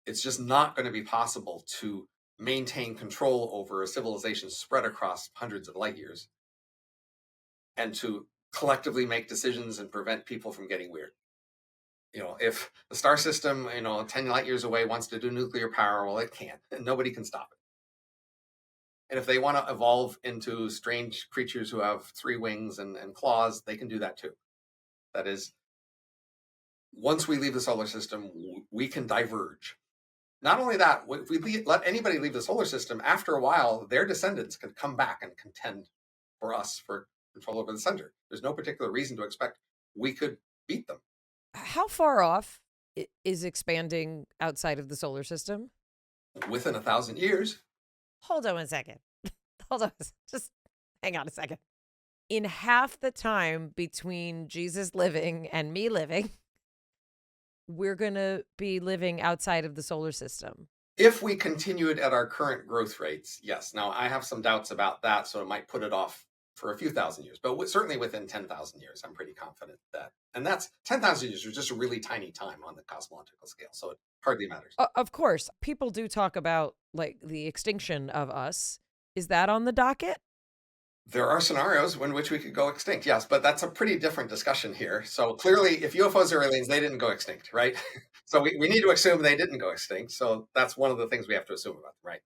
B: It's just not going to be possible to maintain control over a civilization spread across hundreds of light years and to collectively make decisions and prevent people from getting weird. If the star system, 10 light years away wants to do nuclear power, well, it can't, and nobody can stop it. And if they want to evolve into strange creatures who have 3 wings and claws, they can do that too. That is, once we leave the solar system, we can diverge. Not only that, if we let anybody leave the solar system, after a while, their descendants can come back and contend for us for control over the center. There's no particular reason to expect we could beat them.
A: How far off is expanding outside of the solar system?
B: Within 1,000 years.
A: Hold on a second. Just hang on a second. In half the time between Jesus living and me living, we're going to be living outside of the solar system.
B: If we continued at our current growth rates, yes. Now, I have some doubts about that, so it might put it off for a few thousand years, but certainly within 10,000 years, I'm pretty confident that. And that's 10,000 years is just a really tiny time on the cosmological scale, so it hardly matters.
A: Of course, people do talk about like the extinction of us. Is that on the docket?
B: There are scenarios in which we could go extinct, yes, but that's a pretty different discussion here. So clearly, if UFOs are aliens, they didn't go extinct, right? So we need to assume they didn't go extinct. So that's one of the things we have to assume about them, right?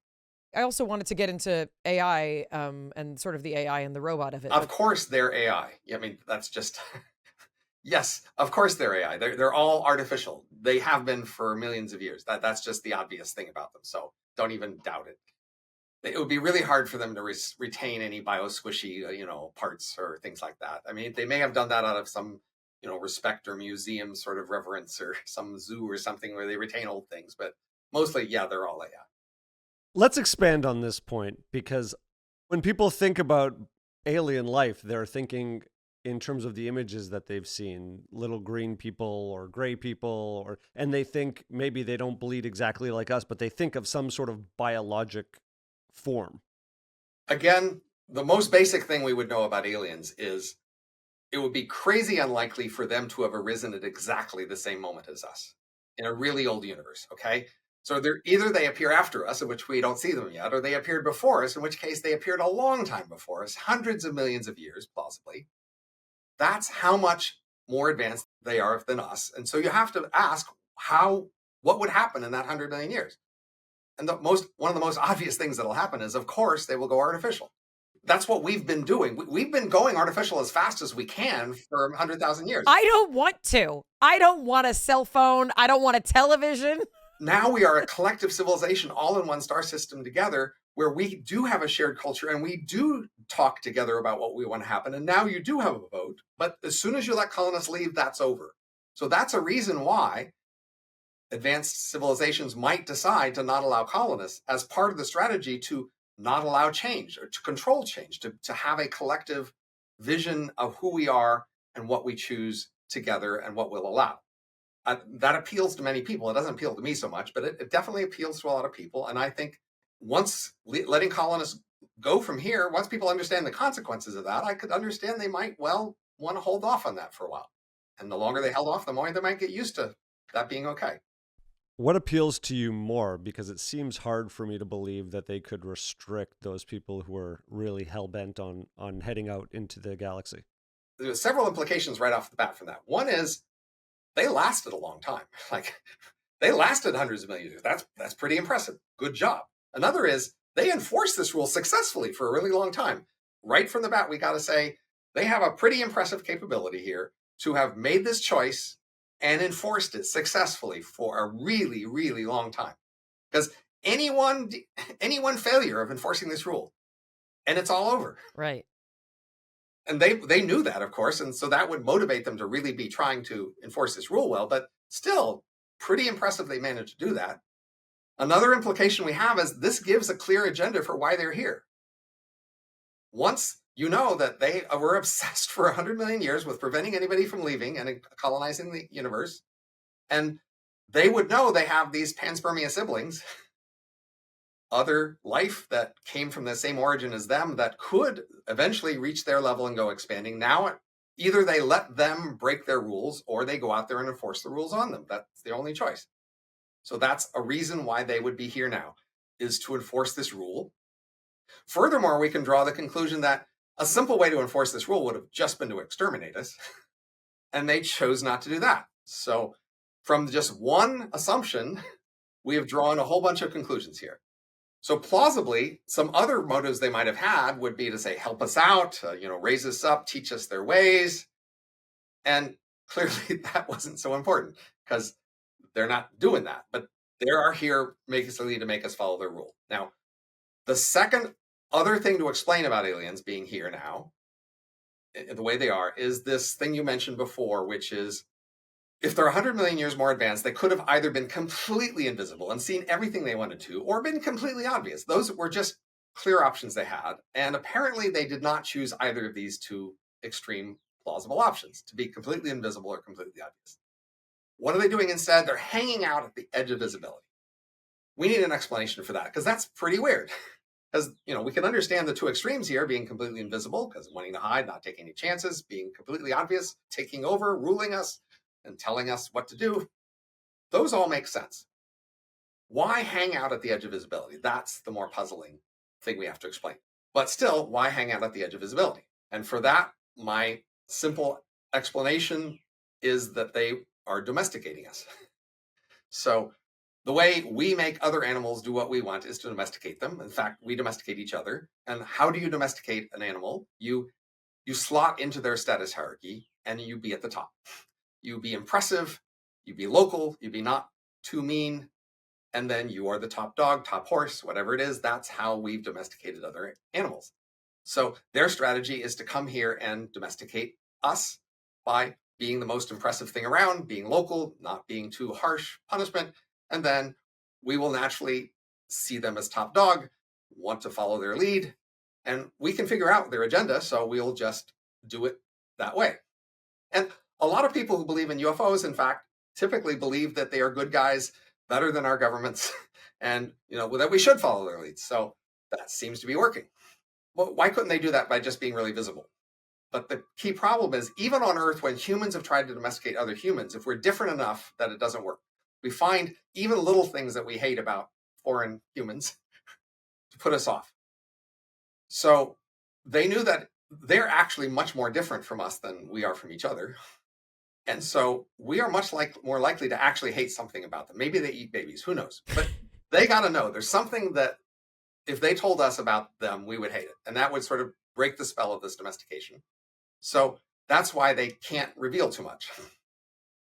A: I also wanted to get into AI and sort of the AI and the robot of it.
B: Of course, they're AI. I mean, that's just... Yes, of course they're AI. They're all artificial. They have been for millions of years. That's just the obvious thing about them. So don't even doubt it. It would be really hard for them to retain any bio-squishy, parts or things like that. I mean, they may have done that out of some, respect or museum sort of reverence or some zoo or something where they retain old things. But mostly, yeah, they're all AI.
C: Let's expand on this point, because when people think about alien life, they're thinking in terms of the images that they've seen, little green people or gray people, and they think maybe they don't bleed exactly like us, but they think of some sort of biologic form.
B: Again, the most basic thing we would know about aliens is it would be crazy unlikely for them to have arisen at exactly the same moment as us in a really old universe, okay? So either they appear after us, in which we don't see them yet, or they appeared before us, in which case they appeared a long time before us, hundreds of millions of years, plausibly. That's how much more advanced they are than us. And so you have to ask what would happen in that 100 million years? And one of the most obvious things that'll happen is, of course, they will go artificial. That's what we've been doing. We've been going artificial as fast as we can for 100,000 years.
A: I don't want to. I don't want a cell phone. I don't want a television.
B: Now we are a collective civilization all in one star system together, where we do have a shared culture and we do talk together about what we want to happen. And now you do have a vote. But as soon as you let colonists leave, that's over. So that's a reason why advanced civilizations might decide to not allow colonists as part of the strategy to not allow change or to control change, to have a collective vision of who we are and what we choose together and what we'll allow. That appeals to many people. It doesn't appeal to me so much, but it definitely appeals to a lot of people. And I think once letting colonists go from here, once people understand the consequences of that, I could understand they might want to hold off on that for a while. And the longer they held off, the more they might get used to that being okay.
C: What appeals to you more? Because it seems hard for me to believe that they could restrict those people who are really hell-bent on heading out into the galaxy.
B: There's several implications right off the bat from that. One is they lasted a long time. Like, they lasted hundreds of millions of years. That's pretty impressive. Good job. Another is they enforced this rule successfully for a really long time. Right from the bat, we got to say they have a pretty impressive capability here to have made this choice and enforced it successfully for a really, really long time. Because any one failure of enforcing this rule, and it's all over.
A: Right.
B: And they knew that, of course, and so that would motivate them to really be trying to enforce this rule well, but still pretty impressive they managed to do that. Another implication we have is this gives a clear agenda for why they're here. Once you know that they were obsessed for 100 million years with preventing anybody from leaving and colonizing the universe, and they would know they have these panspermia siblings, other life that came from the same origin as them that could eventually reach their level and go expanding. Now, either they let them break their rules or they go out there and enforce the rules on them. That's the only choice. So that's a reason why they would be here now, is to enforce this rule. Furthermore, we can draw the conclusion that a simple way to enforce this rule would have just been to exterminate us, and they chose not to do that. So from just one assumption, we have drawn a whole bunch of conclusions here. So plausibly, some other motives they might have had would be to say, help us out, raise us up, teach us their ways. And clearly that wasn't so important because they're not doing that. But they are here basically to make us follow their rule. Now, the second other thing to explain about aliens being here now, the way they are, is this thing you mentioned before, which is if they're 100 million years more advanced, they could have either been completely invisible and seen everything they wanted to, or been completely obvious. Those were just clear options they had. And apparently they did not choose either of these two extreme plausible options, to be completely invisible or completely obvious. What are they doing instead? They're hanging out at the edge of visibility. We need an explanation for that, because that's pretty weird. Because, we can understand the two extremes here, being completely invisible, because wanting to hide, not taking any chances, being completely obvious, taking over, ruling us, and telling us what to do. Those all make sense. Why hang out at the edge of visibility? That's the more puzzling thing we have to explain. But still, why hang out at the edge of visibility? And for that, my simple explanation is that they are domesticating us. So the way we make other animals do what we want is to domesticate them. In fact, we domesticate each other. And how do you domesticate an animal? You slot into their status hierarchy and you be at the top. You be impressive, you be local, you be not too mean, and then you are the top dog, top horse, whatever it is. That's how we've domesticated other animals. So their strategy is to come here and domesticate us by being the most impressive thing around, being local, not being too harsh punishment, and then we will naturally see them as top dog, want to follow their lead, and we can figure out their agenda, so we'll just do it that way. And a lot of people who believe in UFOs, in fact, typically believe that they are good guys, better than our governments, and that we should follow their leads. So that seems to be working. Well, why couldn't they do that by just being really visible? But the key problem is, even on Earth, when humans have tried to domesticate other humans, if we're different enough that it doesn't work, we find even little things that we hate about foreign humans to put us off. So they knew that they're actually much more different from us than we are from each other. And so we are much more likely to actually hate something about them. Maybe they eat babies, who knows? But they got to know there's something that if they told us about them, we would hate it. And that would sort of break the spell of this domestication. So that's why they can't reveal too much.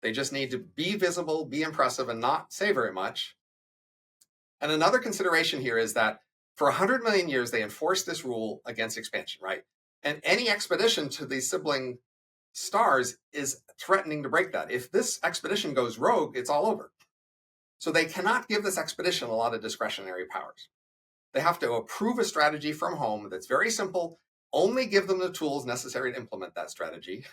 B: They just need to be visible, be impressive, and not say very much. And another consideration here is that for 100 million years, they enforced this rule against expansion, right? And any expedition to these sibling stars is threatening to break that. If this expedition goes rogue, it's all over. So they cannot give this expedition a lot of discretionary powers. They have to approve a strategy from home that's very simple, only give them the tools necessary to implement that strategy,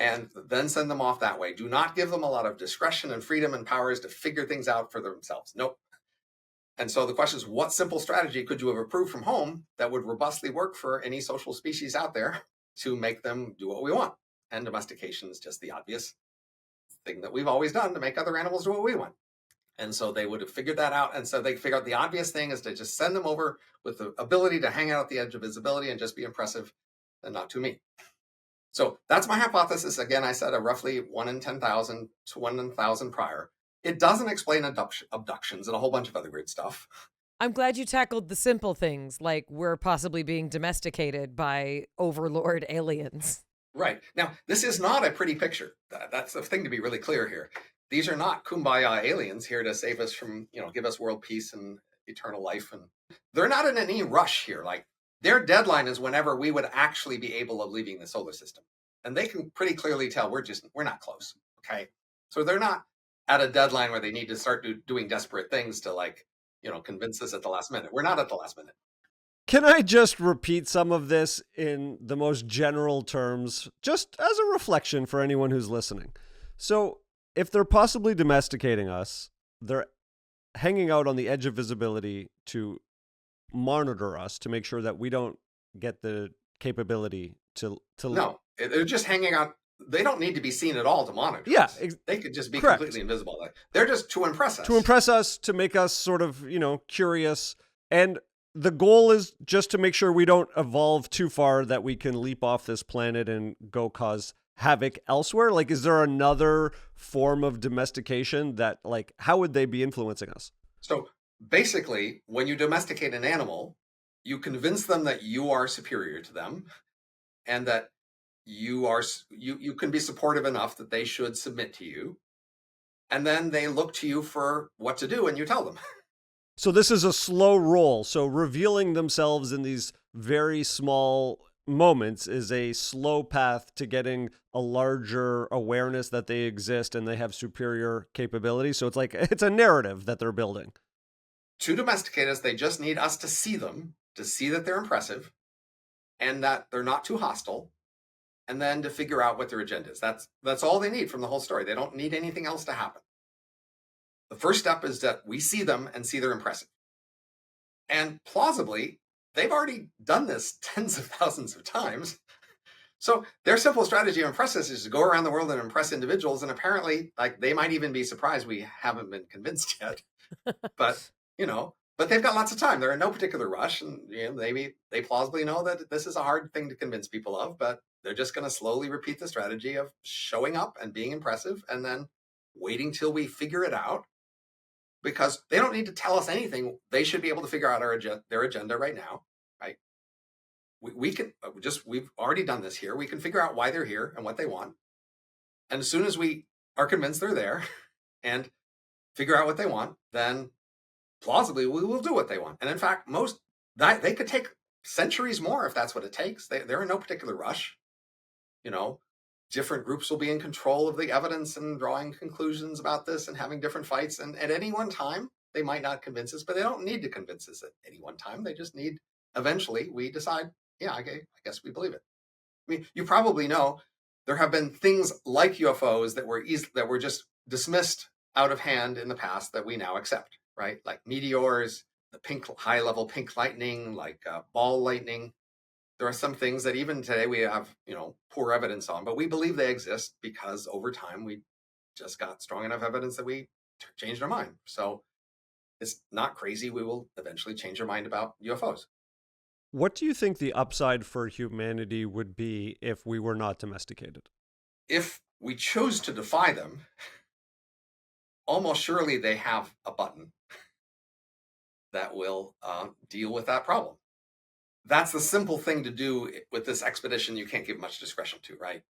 B: and then send them off that way. Do not give them a lot of discretion and freedom and powers to figure things out for themselves. Nope. And so the question is, what simple strategy could you have approved from home that would robustly work for any social species out there to make them do what we want? And domestication is just the obvious thing that we've always done to make other animals do what we want. And so they would have figured that out. And so they figured out the obvious thing is to just send them over with the ability to hang out at the edge of visibility and just be impressive and not too mean. So that's my hypothesis. Again, I said a roughly 1 in 10,000 to 1 in 1,000 prior. It doesn't explain abductions and a whole bunch of other weird stuff.
A: I'm glad you tackled the simple things, like we're possibly being domesticated by overlord aliens.
B: Right. Now, this is not a pretty picture. That's the thing to be really clear here. These are not kumbaya aliens here to save us from, give us world peace and eternal life. And they're not in any rush here. Like, Their deadline is whenever we would actually be able of leaving the solar system. And they can pretty clearly tell we're not close. Okay. So they're not at a deadline where they need to start doing desperate things to convince us at the last minute. We're not at the last minute.
C: Can I just repeat some of this in the most general terms, just as a reflection for anyone who's listening? So if they're possibly domesticating us, they're hanging out on the edge of visibility to monitor us to make sure that we don't get the capability to
B: No, they're just hanging out. They don't need to be seen at all to monitor.
C: Yeah,
B: us. They could just be
C: correct.
B: completely invisible. They're just to impress us.
C: To impress us, to make us sort of, curious. And the goal is just to make sure we don't evolve too far that we can leap off this planet and go cause havoc elsewhere. Like, is there another form of domestication that, like, how would they be influencing us?
B: So basically, when you domesticate an animal, you convince them that you are superior to them and that you can be supportive enough that they should submit to you. And then they look to you for what to do and you tell them.
C: So this is a slow roll. So revealing themselves in these very small moments is a slow path to getting a larger awareness that they exist and they have superior capability. So it's a narrative that they're building.
B: To domesticate us, they just need us to see them, to see that they're impressive and that they're not too hostile, and then to figure out what their agenda is. That's all they need from the whole story. They don't need anything else to happen. The first step is that we see them and see they're impressive. And plausibly, they've already done this tens of thousands of times. So their simple strategy of impress us is to go around the world and impress individuals. And apparently, they might even be surprised we haven't been convinced yet. But they've got lots of time. They're in no particular rush. And maybe they plausibly know that this is a hard thing to convince people of, but they're just going to slowly repeat the strategy of showing up and being impressive and then waiting till we figure it out. Because they don't need to tell us anything. They should be able to figure out their agenda right now, right? We've already done this here. We can figure out why they're here and what they want. And as soon as we are convinced they're there and figure out what they want, then plausibly we will do what they want. And in fact, they could take centuries more if that's what it takes. They're in no particular rush. Different groups will be in control of the evidence and drawing conclusions about this and having different fights. And at any one time, they might not convince us, but they don't need to convince us at any one time. They just need, eventually, we decide, yeah, okay, I guess we believe it. I mean, you probably know there have been things like UFOs that were just dismissed out of hand in the past that we now accept, right? Like meteors, the high-level pink lightning, like ball lightning. There are some things that even today we have, poor evidence on, but we believe they exist because over time we just got strong enough evidence that we changed our mind. So it's not crazy. We will eventually change our mind about UFOs.
C: What do you think the upside for humanity would be if we were not domesticated?
B: If we chose to defy them, almost surely they have a button that will deal with that problem. That's the simple thing to do with this expedition you can't give much discretion to, right?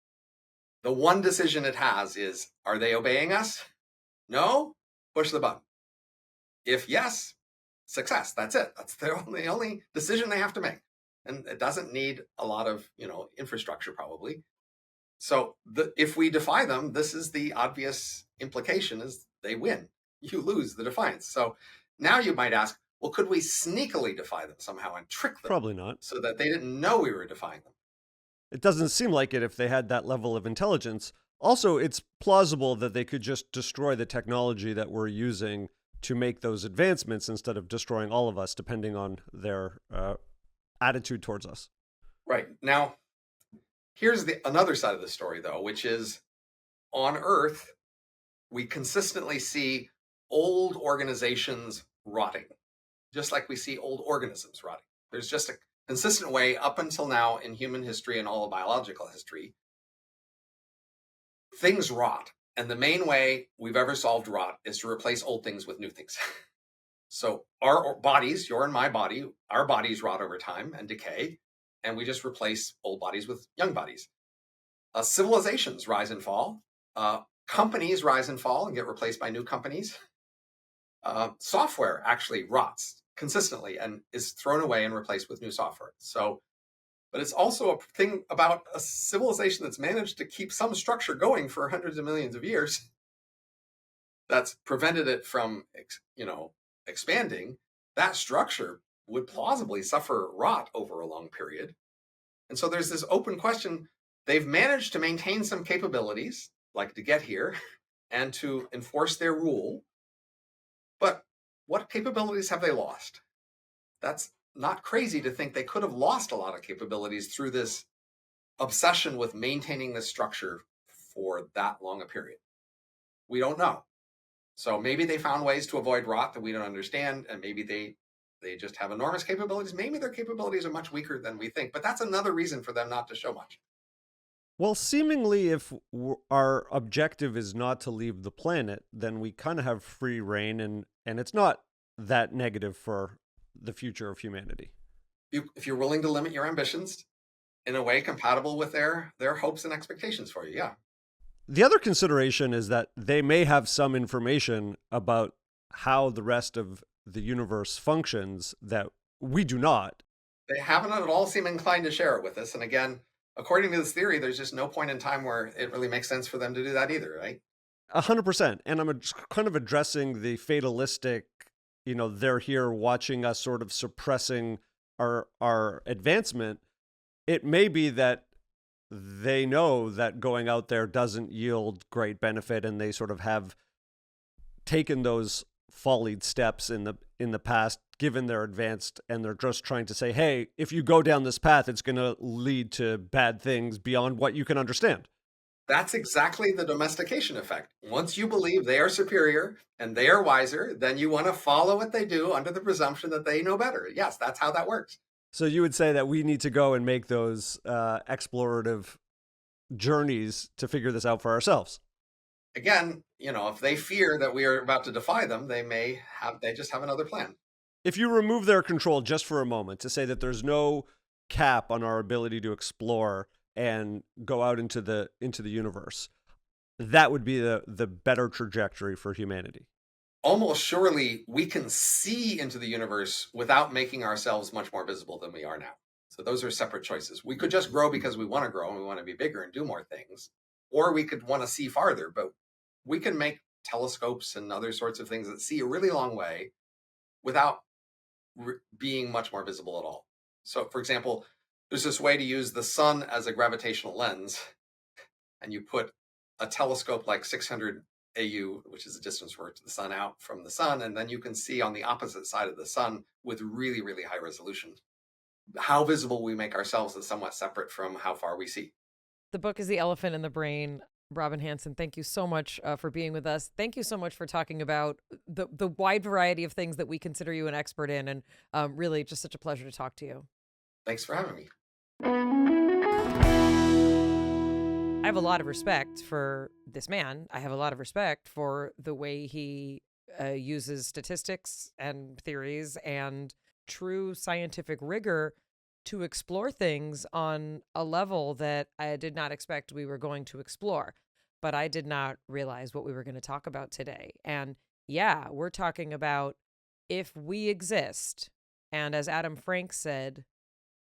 B: The one decision it has is, are they obeying us? No? Push the button. If yes, success. That's it. That's the only decision they have to make. And it doesn't need a lot of, infrastructure probably. So if we defy them, this is the obvious implication is they win. You lose the defiance. So now you might ask, well, could we sneakily defy them somehow and trick them?
C: Probably not.
B: So that they didn't know we were defying them.
C: It doesn't seem like it if they had that level of intelligence. Also, it's plausible that they could just destroy the technology that we're using to make those advancements instead of destroying all of us, depending on their attitude towards us.
B: Right. Now, here's another side of the story, though, which is on Earth, we consistently see old organizations rotting. Just like we see old organisms rotting. There's just a consistent way up until now in human history and all of biological history. Things rot. And the main way we've ever solved rot is to replace old things with new things. So our bodies, your and my body, our bodies rot over time and decay. And we just replace old bodies with young bodies. Civilizations rise and fall. Companies rise and fall and get replaced by new companies. Software actually rots, consistently and is thrown away and replaced with new software. So, but it's also a thing about a civilization that's managed to keep some structure going for hundreds of millions of years that's prevented it from, expanding. That structure would plausibly suffer rot over a long period. And so there's this open question. They've managed to maintain some capabilities, like to get here and to enforce their rule. But what capabilities have they lost? That's not crazy to think they could have lost a lot of capabilities through this obsession with maintaining this structure for that long a period. We don't know. So maybe they found ways to avoid rot that we don't understand, and maybe they just have enormous capabilities. Maybe their capabilities are much weaker than we think, but that's another reason for them not to show much.
C: Well, seemingly, if our objective is not to leave the planet, then we kind of have free reign, and it's not that negative for the future of humanity.
B: If you're willing to limit your ambitions in a way compatible with their hopes and expectations for you, yeah.
C: The other consideration is that they may have some information about how the rest of the universe functions that we do not.
B: They haven't at all seem inclined to share it with us. And again, according to this theory, there's just no point in time where it really makes sense for them to do that either, right?
C: 100%. And I'm kind of addressing the fatalistic, they're here watching us sort of suppressing our advancement. It may be that they know that going out there doesn't yield great benefit, and they sort of have taken those follied steps in the past, given they're advanced, and they're just trying to say, hey, if you go down this path, it's going to lead to bad things beyond what you can understand.
B: That's exactly the domestication effect. Once you believe they are superior and they are wiser, then you want to follow what they do under the presumption that they know better. Yes, that's how that works.
C: So you would say that we need to go and make those explorative journeys to figure this out for ourselves.
B: Again, if they fear that we are about to defy them, they just have another plan.
C: If you remove their control just for a moment to say that there's no cap on our ability to explore and go out into the universe, that would be the better trajectory for humanity.
B: Almost surely we can see into the universe without making ourselves much more visible than we are now. So those are separate choices. We could just grow because we want to grow and we want to be bigger and do more things. Or we could want to see farther, but we can make telescopes and other sorts of things that see a really long way without being much more visible at all. So, for example, there's this way to use the sun as a gravitational lens, and you put a telescope like 600 AU, which is the distance to the sun, out from the sun, and then you can see on the opposite side of the sun with really, really high resolution how visible we make ourselves is somewhat separate from how far we see.
A: The book is The Elephant in the Brain. Robin Hanson, thank you so much for being with us. Thank you so much for talking about the wide variety of things that we consider you an expert in, and really just such a pleasure to talk to you.
B: Thanks for having me.
A: I have a lot of respect for this man. I have a lot of respect for the way he uses statistics and theories and true scientific rigor to explore things on a level that I did not expect we were going to explore. But I did not realize what we were going to talk about today. And yeah, we're talking about if we exist, and as Adam Frank said,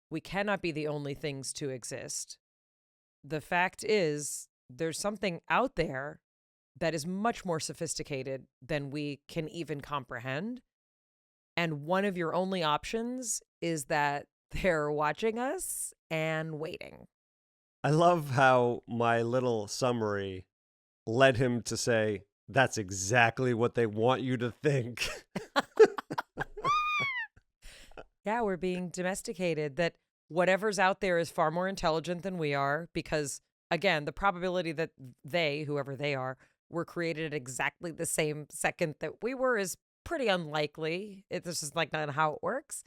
A: we cannot be the only things to exist. The fact is, there's something out there that is much more sophisticated than we can even comprehend. And one of your only options is that they're watching us and waiting.
C: I love how my little summary led him to say, that's exactly what they want you to think.
A: Yeah, we're being domesticated, that whatever's out there is far more intelligent than we are, because, again, the probability that they, whoever they are, were created at exactly the same second that we were is pretty unlikely. This is like not how it works,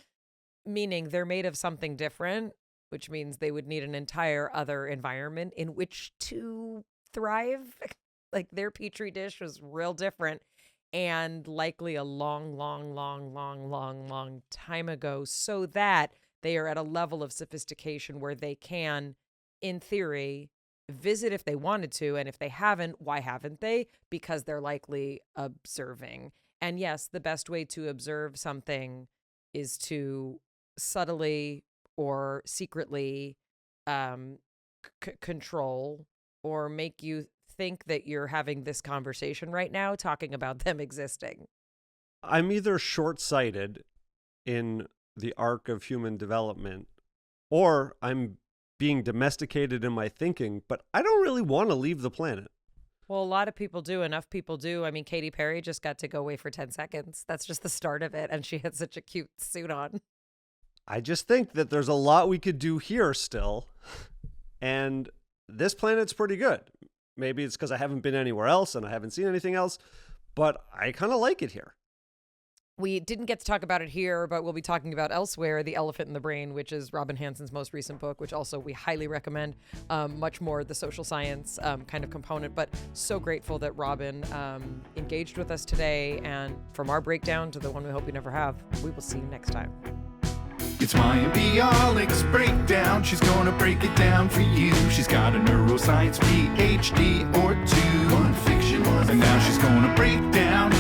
A: meaning they're made of something different, which means they would need an entire other environment in which to thrive. Like their petri dish was real different, and likely a long time ago, so that they are at a level of sophistication where they can, in theory, visit if they wanted to. And if they haven't, why haven't they? Because they're likely observing. And yes, the best way to observe something is to subtly or secretly control or make you think that you're having this conversation right now, talking about them existing.
C: I'm either short-sighted in the arc of human development, or I'm being domesticated in my thinking, but I don't really want to leave the planet.
A: Well, a lot of people do. Enough people do. I mean, Katy Perry just got to go away for 10 seconds. That's just the start of it. And she had such a cute suit on.
C: I just think that there's a lot we could do here still. And this planet's pretty good. Maybe it's because I haven't been anywhere else and I haven't seen anything else, but I kind of like it here.
A: We didn't get to talk about it here, but we'll be talking about elsewhere, The Elephant in the Brain, which is Robin Hanson's most recent book, which also we highly recommend. Much more the social science kind of component, but so grateful that Robin engaged with us today. And from our breakdown to the one we hope you never have, we will see you next time.
E: It's Mayim Bialik's breakdown. She's gonna break it down for you. She's got a neuroscience PhD or two. One fiction, one and now she's gonna break down